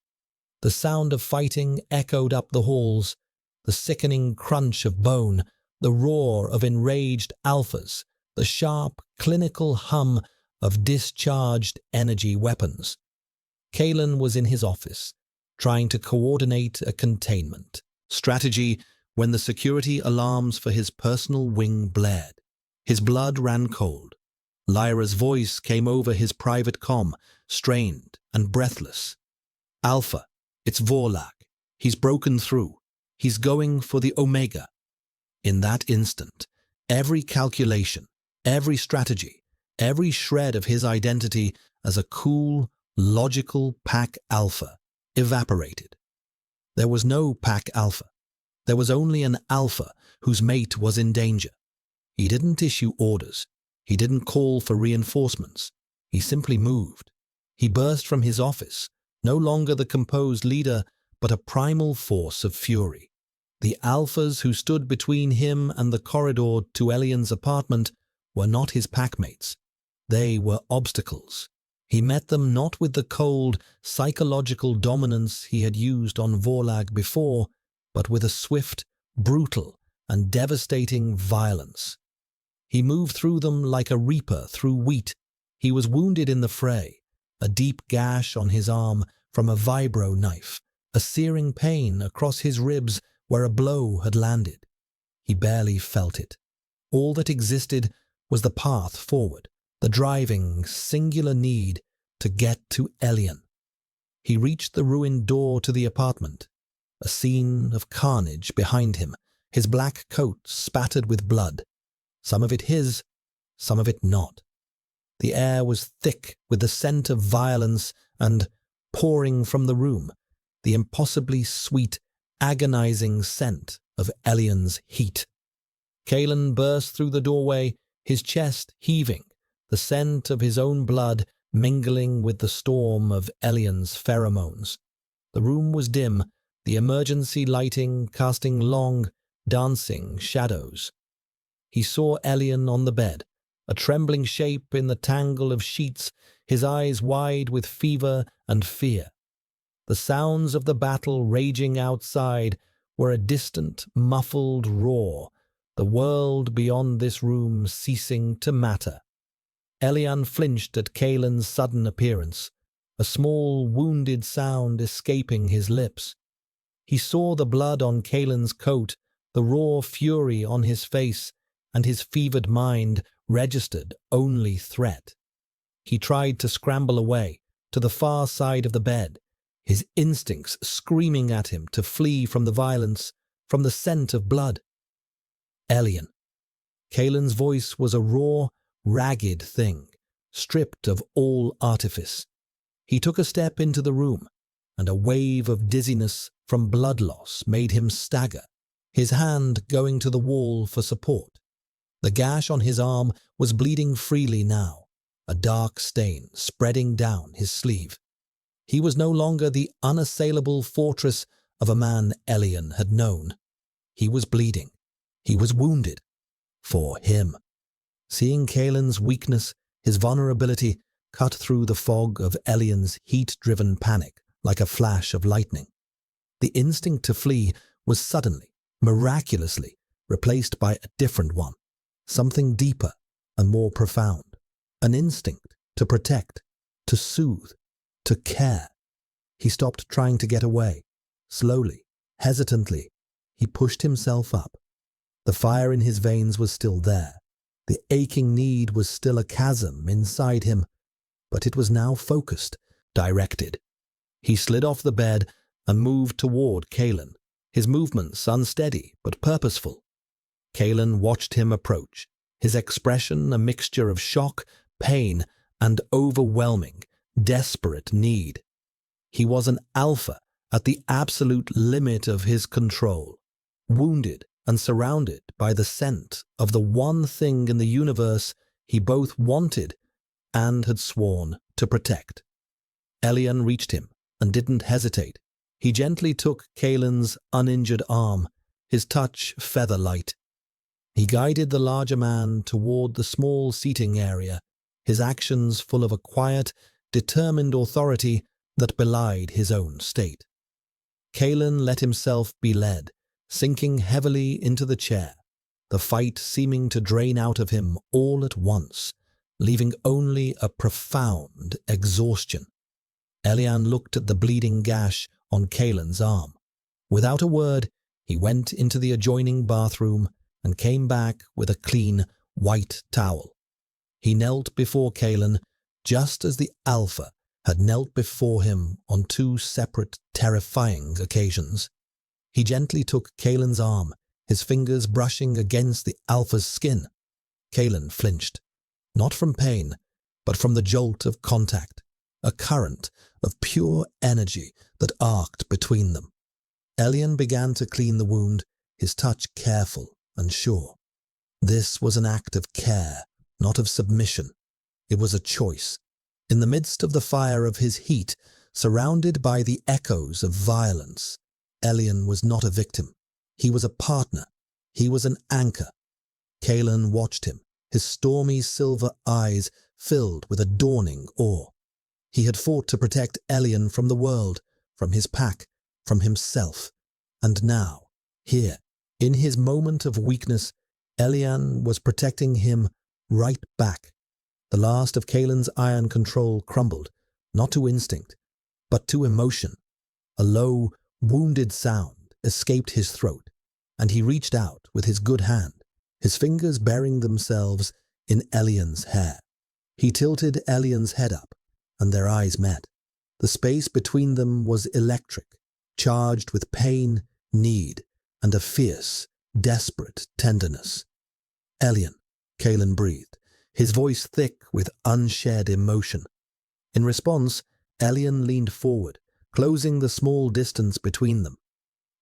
The sound of fighting echoed up the halls, the sickening crunch of bone, the roar of enraged alphas, the sharp, clinical hum of discharged energy weapons. Kalen was in his office, trying to coordinate a containment strategy when the security alarms for his personal wing blared. His blood ran cold. Lyra's voice came over his private comm, strained and breathless. "Alpha, it's Vorlag. He's broken through. He's going for the Omega." In that instant, every calculation, every strategy, every shred of his identity as a cool, logical pack alpha evaporated. There was no pack alpha. There was only an alpha whose mate was in danger. He didn't issue orders. He didn't call for reinforcements. He simply moved. He burst from his office, no longer the composed leader, but a primal force of fury. The alphas who stood between him and the corridor to Elian's apartment were not his packmates. They were obstacles. He met them not with the cold, psychological dominance he had used on Vorlag before, but with a swift, brutal, and devastating violence. He moved through them like a reaper through wheat. He was wounded in the fray, a deep gash on his arm from a vibro knife, a searing pain across his ribs where a blow had landed. He barely felt it. All that existed was the path forward, the driving, singular need to get to Elian. He reached the ruined door to the apartment, a scene of carnage behind him, his black coat spattered with blood, some of it his, some of it not. The air was thick with the scent of violence and, pouring from the room, the impossibly sweet, agonizing scent of Elian's heat. Kalen burst through the doorway, his chest heaving, the scent of his own blood mingling with the storm of Elian's pheromones. The room was dim, the emergency lighting casting long, dancing shadows. He saw Elian on the bed, a trembling shape in the tangle of sheets, his eyes wide with fever and fear. The sounds of the battle raging outside were a distant, muffled roar, the world beyond this room ceasing to matter. Elian flinched at Kalen's sudden appearance, a small, wounded sound escaping his lips. He saw the blood on Kalen's coat, the raw fury on his face, and his fevered mind registered only threat. He tried to scramble away, to the far side of the bed, his instincts screaming at him to flee from the violence, from the scent of blood. Alien. Kalen's voice was a raw, ragged thing, stripped of all artifice. He took a step into the room, and a wave of dizziness from blood loss made him stagger, his hand going to the wall for support. The gash on his arm was bleeding freely now, a dark stain spreading down his sleeve. He was no longer the unassailable fortress of a man Elian had known. He was bleeding. He was wounded. For him. Seeing Kalen's weakness, his vulnerability, cut through the fog of Elian's heat-driven panic like a flash of lightning. The instinct to flee was suddenly, miraculously, replaced by a different one, something deeper and more profound, an instinct to protect, to soothe, to care. He stopped trying to get away. Slowly, hesitantly, he pushed himself up. The fire in his veins was still there. The aching need was still a chasm inside him, but it was now focused, directed. He slid off the bed and moved toward Kalen, his movements unsteady but purposeful. Kalen watched him approach, his expression a mixture of shock, pain, and overwhelming, desperate need. He was an alpha at the absolute limit of his control, wounded and surrounded by the scent of the one thing in the universe he both wanted and had sworn to protect. Elian reached him and didn't hesitate. He gently took Kalen's uninjured arm, his touch feather-light. He guided the larger man toward the small seating area, his actions full of a quiet, determined authority that belied his own state. Kalen let himself be led, sinking heavily into the chair, the fight seeming to drain out of him all at once, leaving only a profound exhaustion. Elian looked at the bleeding gash on Kalen's arm. Without a word, he went into the adjoining bathroom and came back with a clean, white towel. He knelt before Kalen, just as the Alpha had knelt before him on two separate, terrifying occasions. He gently took Kalen's arm, his fingers brushing against the Alpha's skin. Kalen flinched, not from pain, but from the jolt of contact, a current of pure energy that arced between them. Elian began to clean the wound, his touch careful and sure. This was an act of care, not of submission. It was a choice. In the midst of the fire of his heat, surrounded by the echoes of violence, Elian was not a victim. He was a partner. He was an anchor. Kalen watched him, his stormy silver eyes filled with a dawning awe. He had fought to protect Elian from the world, from his pack, from himself. And now, here, in his moment of weakness, Elian was protecting him right back. The last of Kalen's iron control crumbled, not to instinct, but to emotion. A low, wounded sound escaped his throat, and he reached out with his good hand, his fingers burying themselves in Elian's hair. He tilted Elian's head up, and their eyes met. The space between them was electric, charged with pain, need, and a fierce, desperate tenderness. Elian, Kalen breathed, his voice thick with unshed emotion. In response, Elian leaned forward, closing the small distance between them.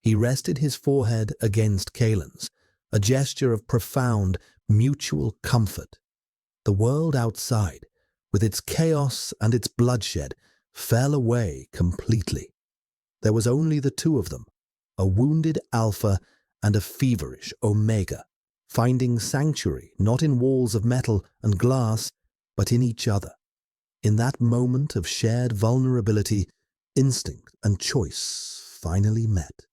He rested his forehead against Kalen's, a gesture of profound, mutual comfort. The world outside, with its chaos and its bloodshed, fell away completely. There was only the two of them, a wounded Alpha and a feverish Omega, finding sanctuary not in walls of metal and glass, but in each other. In that moment of shared vulnerability, instinct and choice finally met.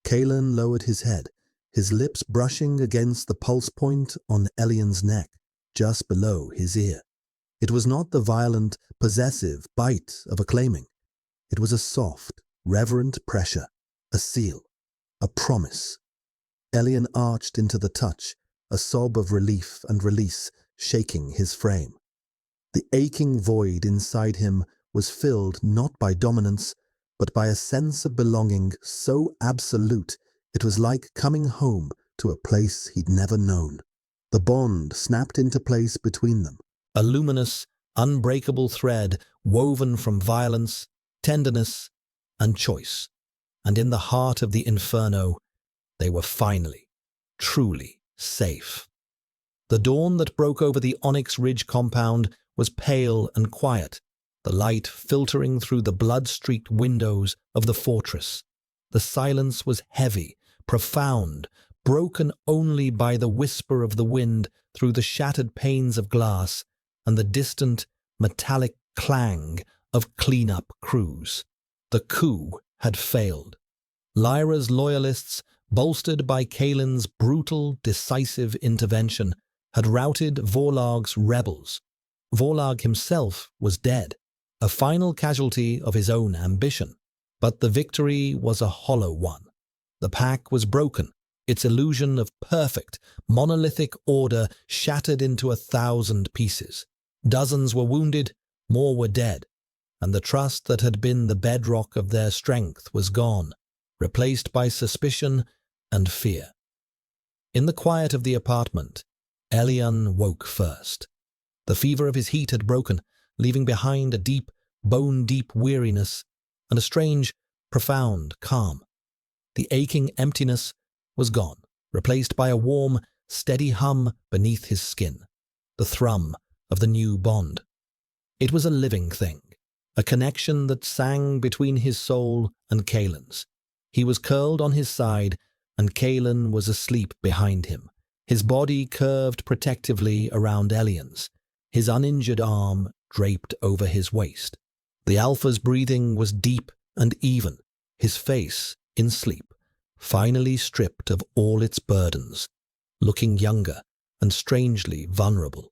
Kalen lowered his head, his lips brushing against the pulse point on Elian's neck, just below his ear. It was not the violent, possessive bite of a claiming. It was a soft, reverent pressure, a seal, a promise. Elian arched into the touch, a sob of relief and release shaking his frame. The aching void inside him was filled not by dominance, but by a sense of belonging so absolute it was like coming home to a place he'd never known. The bond snapped into place between them, a luminous, unbreakable thread woven from violence, tenderness, and choice. And in the heart of the inferno, they were finally, truly safe. The dawn that broke over the Onyx Ridge compound was pale and quiet, the light filtering through the blood-streaked windows of the fortress. The silence was heavy, profound, broken only by the whisper of the wind through the shattered panes of glass and the distant, metallic clang of clean-up crews. The coup had failed. Lyra's loyalists, bolstered by Kaelin's brutal, decisive intervention, had routed Vorlag's rebels. Vorlag himself was dead, a final casualty of his own ambition. But the victory was a hollow one. The pack was broken, its illusion of perfect, monolithic order shattered into 1,000 pieces. Dozens were wounded, more were dead, and the trust that had been the bedrock of their strength was gone, replaced by suspicion and fear. In the quiet of the apartment, Elian woke first. The fever of his heat had broken, leaving behind a deep, bone-deep weariness and a strange, profound calm. The aching emptiness was gone, replaced by a warm, steady hum beneath his skin, the thrum of the new bond. It was a living thing, a connection that sang between his soul and Kaelin's. He was curled on his side, and Kaelin was asleep behind him, his body curved protectively around Elian's, his uninjured arm draped over his waist. The Alpha's breathing was deep and even, his face, in sleep, finally stripped of all its burdens, looking younger and strangely vulnerable.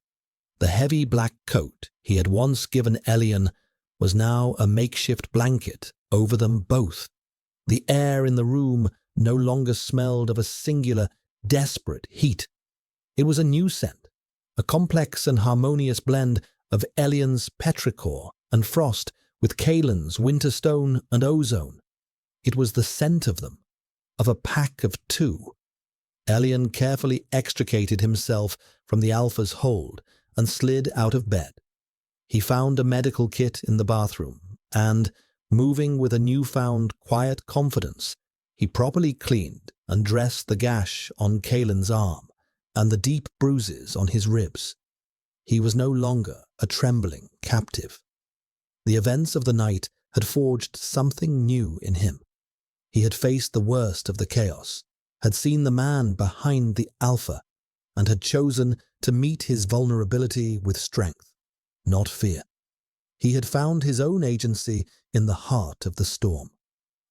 The heavy black coat he had once given Elian was now a makeshift blanket over them both. The air in the room no longer smelled of a singular, desperate heat. It was a new scent, a complex and harmonious blend of Elian's petrichor and frost with Kaelin's winterstone and ozone. It was the scent of them, of a pack of two. Elian carefully extricated himself from the Alpha's hold and slid out of bed. He found a medical kit in the bathroom and, moving with a newfound quiet confidence, he properly cleaned and dressed the gash on Kaelin's arm and the deep bruises on his ribs. He was no longer a trembling captive. The events of the night had forged something new in him. He had faced the worst of the chaos, had seen the man behind the Alpha, and had chosen to meet his vulnerability with strength, not fear. He had found his own agency in the heart of the storm.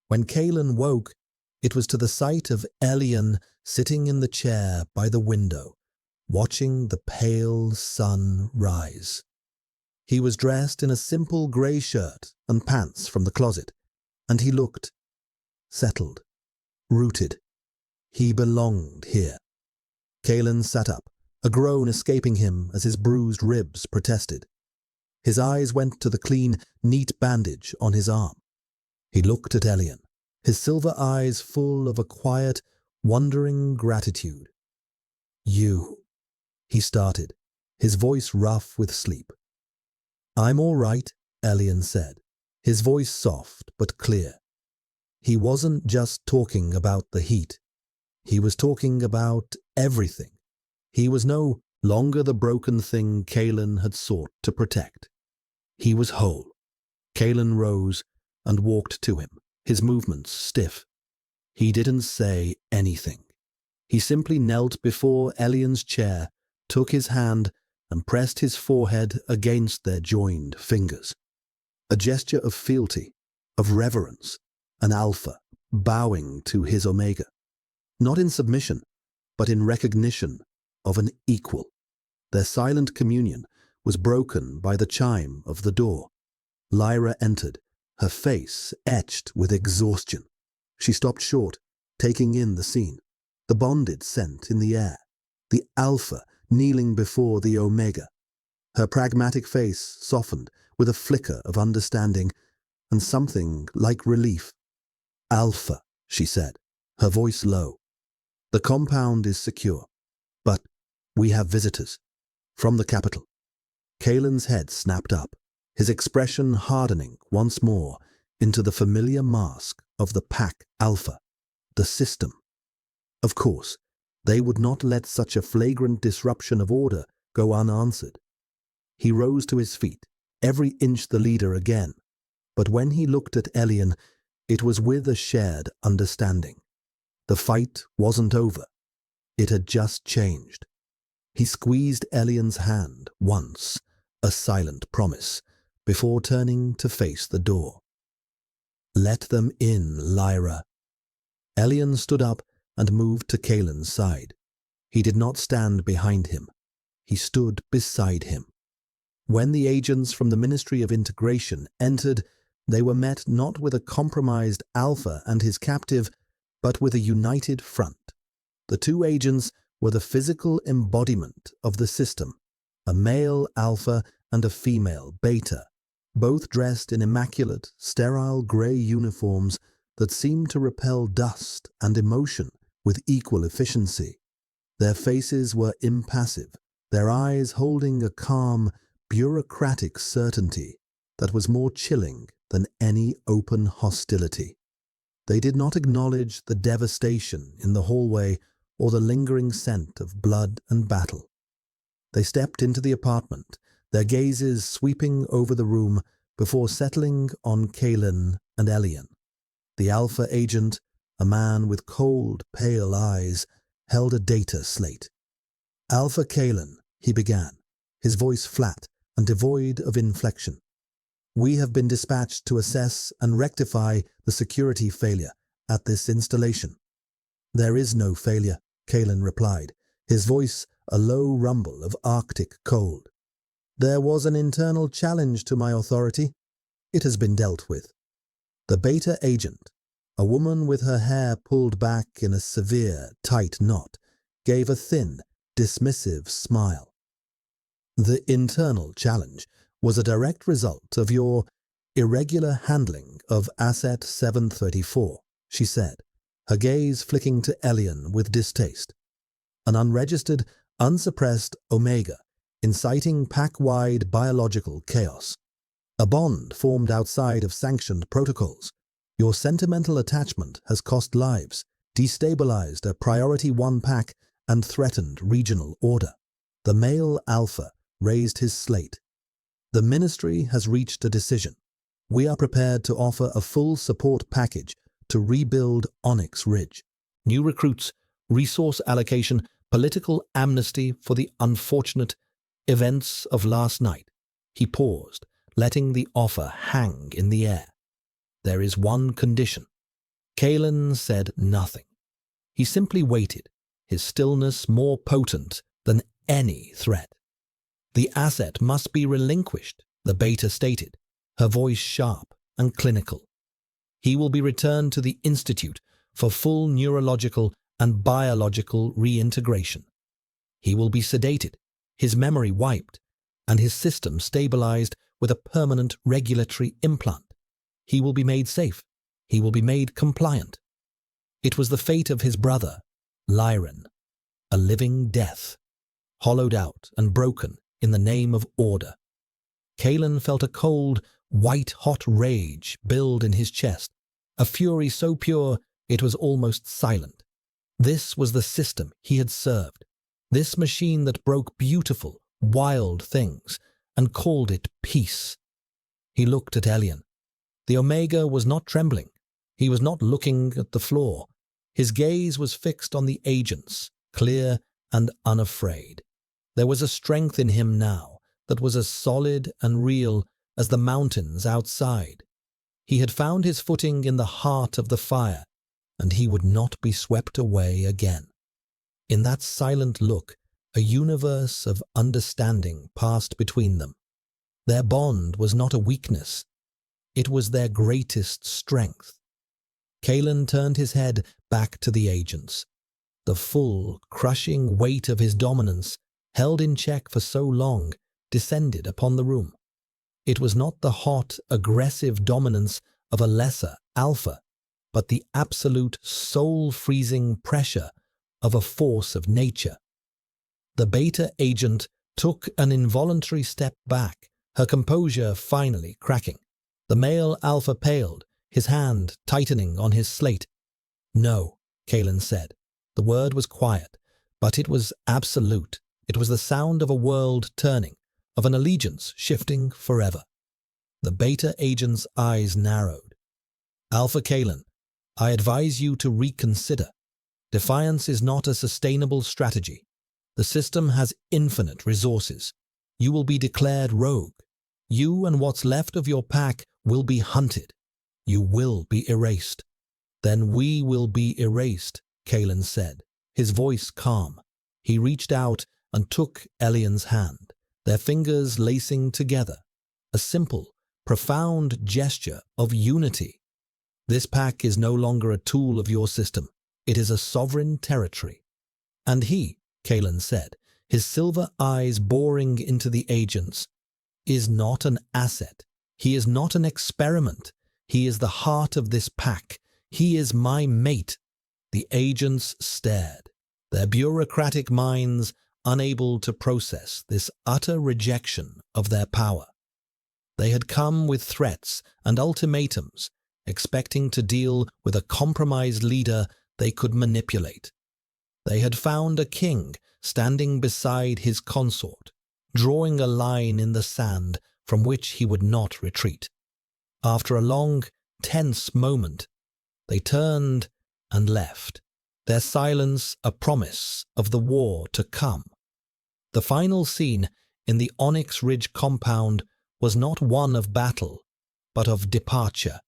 When Kaelin woke, it was to the sight of Elian sitting in the chair by the window, watching the pale sun rise. He was dressed in a simple grey shirt and pants from the closet, and he looked settled, rooted. He belonged here. Kaelin sat up, a groan escaping him as his bruised ribs protested. His eyes went to the clean, neat bandage on his arm. He looked at Elian, his silver eyes full of a quiet, wondering gratitude. "You," he started, his voice rough with sleep. "I'm all right," Elian said, his voice soft but clear. He wasn't just talking about the heat. He was talking about everything. He was no longer the broken thing Kaelin had sought to protect. He was whole. Kaelin rose and walked to him, his movements stiff. He didn't say anything. He simply knelt before Elian's chair, took his hand, and pressed his forehead against their joined fingers. A gesture of fealty, of reverence, an Alpha bowing to his Omega. Not in submission, but in recognition of an equal. Their silent communion was broken by the chime of the door. Lyra entered, her face etched with exhaustion. She stopped short, taking in the scene, the bonded scent in the air, the Alpha kneeling before the Omega. Her pragmatic face softened with a flicker of understanding and something like relief. "Alpha," she said, her voice low. "The compound is secure, but we have visitors from the capital." Kalen's head snapped up, his expression hardening once more into the familiar mask of the Pack Alpha, the system. Of course, they would not let such a flagrant disruption of order go unanswered. He rose to his feet, every inch the leader again, but when he looked at Elian, it was with a shared understanding. The fight wasn't over. It had just changed. He squeezed Elian's hand once, a silent promise, before turning to face the door. "Let them in, Lyra." Elian stood up and moved to Kalen's side. He did not stand behind him. He stood beside him. When the agents from the Ministry of Integration entered, they were met not with a compromised Alpha and his captive, but with a united front. The two agents were the physical embodiment of the system, a male Alpha and a female Beta, both dressed in immaculate, sterile grey uniforms that seemed to repel dust and emotion with equal efficiency. Their faces were impassive, their eyes holding a calm, bureaucratic certainty that was more chilling than any open hostility. They did not acknowledge the devastation in the hallway or the lingering scent of blood and battle. They stepped into the apartment, their gazes sweeping over the room before settling on Kalen and Elian. The Alpha agent, a man with cold, pale eyes, held a data slate. "Alpha Kalen," he began, his voice flat and devoid of inflection. "We have been dispatched to assess and rectify the security failure at this installation." "There is no failure," Kalen replied, his voice a low rumble of Arctic cold. "There was an internal challenge to my authority. It has been dealt with." The Beta agent, a woman with her hair pulled back in a severe, tight knot, gave a thin, dismissive smile. "The internal challenge was a direct result of your irregular handling of Asset 734, she said, her gaze flicking to Elian with distaste. "An unregistered, unsuppressed Omega, inciting pack-wide biological chaos. A bond formed outside of sanctioned protocols. Your sentimental attachment has cost lives, destabilized a Priority 1 pack, and threatened regional order." The male Alpha raised his slate. "The Ministry has reached a decision. We are prepared to offer a full support package to rebuild Onyx Ridge. New recruits, resource allocation, political amnesty for the unfortunate events of last night." He paused, letting the offer hang in the air. "There is one condition." Kalen said nothing. He simply waited, his stillness more potent than any threat. "The asset must be relinquished," the Beta stated, her voice sharp and clinical. "He will be returned to the Institute for full neurological and biological reintegration. He will be sedated, his memory wiped, and his system stabilized with a permanent regulatory implant. He will be made safe. He will be made compliant." It was the fate of his brother, Lyran, a living death, hollowed out and broken in the name of order. Kalen felt a cold, white-hot rage build in his chest, a fury so pure it was almost silent. This was the system he had served, this machine that broke beautiful, wild things and called it peace. He looked at Elian. The Omega was not trembling. He was not looking at the floor. His gaze was fixed on the agents, clear and unafraid. There was a strength in him now that was as solid and real as the mountains outside. He had found his footing in the heart of the fire, and he would not be swept away again. In that silent look, A universe of understanding passed between them. Their bond was not a weakness. It was their greatest strength. Kalen turned his head back to the agents. The full, crushing weight of his dominance, held in check for so long, descended upon the room. It was not the hot, aggressive dominance of a lesser alpha, but the absolute, soul-freezing pressure of a force of nature. The beta agent took an involuntary step back, her composure finally cracking. The male alpha paled, his hand tightening on his slate. "No," Kalen said. The word was quiet, but it was absolute. It was the sound of a world turning, of an allegiance shifting forever. The beta agent's eyes narrowed. "Alpha Kalen, I advise you to reconsider. Defiance is not a sustainable strategy. The system has infinite resources. You will be declared rogue. You and what's left of your pack will be hunted. You will be erased." "Then we will be erased," Kalen said, his voice calm. He reached out and took Elian's hand, their fingers lacing together. A simple, profound gesture of unity. "This pack is no longer a tool of your system. It is a sovereign territory." "And he," Kalen said, his silver eyes boring into the agents, "is not an asset. He is not an experiment. He is the heart of this pack. He is my mate." The agents stared, their bureaucratic minds unable to process this utter rejection of their power. They had come with threats and ultimatums, expecting to deal with a compromised leader they could manipulate. They had found a king standing beside his consort, drawing a line in the sand from which he would not retreat. After a long, tense moment, they turned and left, their silence a promise of the war to come. The final scene in the Onyx Ridge compound was not one of battle, but of departure.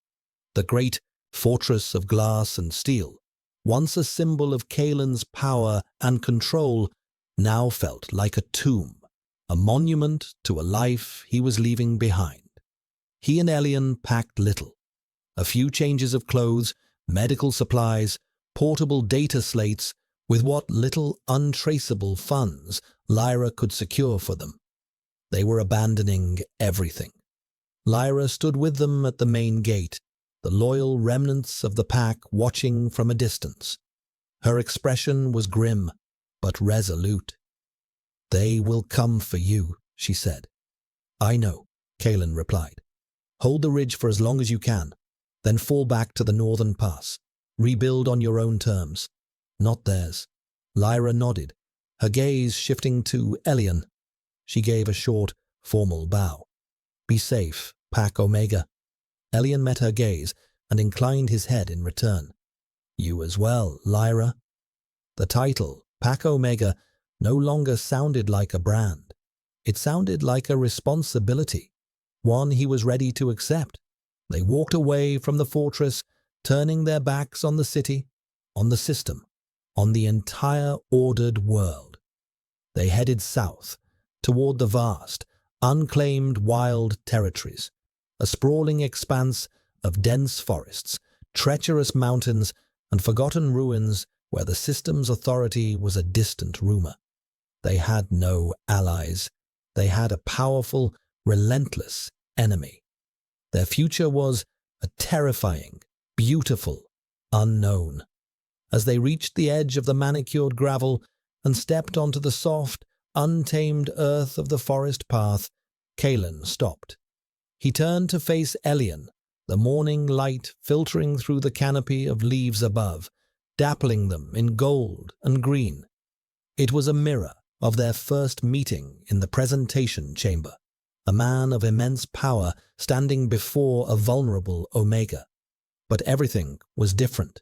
The great fortress of glass and steel, once a symbol of Kalen's power and control, now felt like a tomb, a monument to a life he was leaving behind. He and Elian packed little. A few changes of clothes, medical supplies, portable data slates, with what little untraceable funds Lyra could secure for them. They were abandoning everything. Lyra stood with them at the main gate, the loyal remnants of the pack watching from a distance. Her expression was grim, but resolute. "They will come for you," she said. "I know," Kalen replied. "Hold the ridge for as long as you can, then fall back to the northern pass. Rebuild on your own terms, not theirs." Lyra nodded, her gaze shifting to Elian. She gave a short, formal bow. "Be safe, Pack Omega." Elian met her gaze and inclined his head in return. "You as well, Lyra." The title, Pack Omega, no longer sounded like a brand. It sounded like a responsibility, one he was ready to accept. They walked away from the fortress, turning their backs on the city, on the system, on the entire ordered world. They headed south, toward the vast, unclaimed wild territories, a sprawling expanse of dense forests, treacherous mountains, and forgotten ruins where the system's authority was a distant rumor. They had no allies. They had a powerful, relentless enemy. Their future was a terrifying, beautiful unknown. As they reached the edge of the manicured gravel and stepped onto the soft, untamed earth of the forest path, Kalen stopped. He turned to face Elian, the morning light filtering through the canopy of leaves above, dappling them in gold and green. It was a mirror of their first meeting in the presentation chamber, a man of immense power standing before a vulnerable Omega. But everything was different.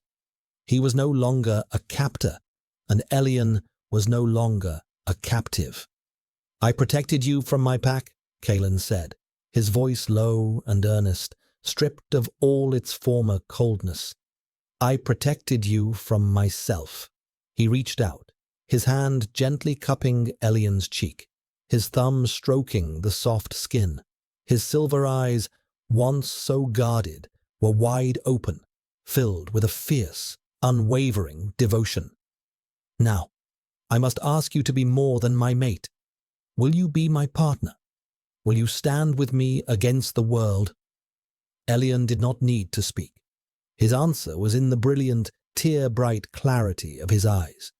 He was no longer a captor, and Elian was no longer a captive. "I protected you from my pack," Kalen said, his voice low and earnest, stripped of all its former coldness. "I protected you from myself." He reached out, his hand gently cupping Elian's cheek, his thumb stroking the soft skin. His silver eyes, once so guarded, were wide open, filled with a fierce, unwavering devotion. "Now, I must ask you to be more than my mate. Will you be my partner? Will you stand with me against the world?" Elian did not need to speak. His answer was in the brilliant, tear-bright clarity of his eyes.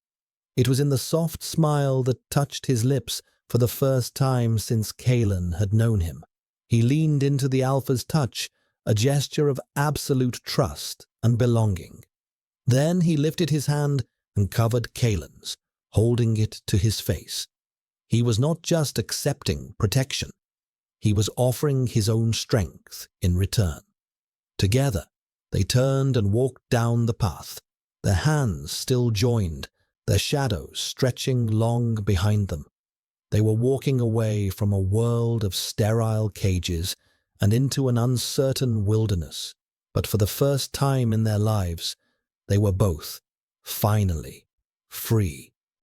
It was in the soft smile that touched his lips for the first time since Kaelan had known him. He leaned into the Alpha's touch, a gesture of absolute trust and belonging. Then he lifted his hand and covered Kaelan's, holding it to his face. He was not just accepting protection. He was offering his own strength in return. Together, they turned and walked down the path, their hands still joined, their shadows stretching long behind them. They were walking away from a world of sterile cages and into an uncertain wilderness, but for the first time in their lives, they were both finally free.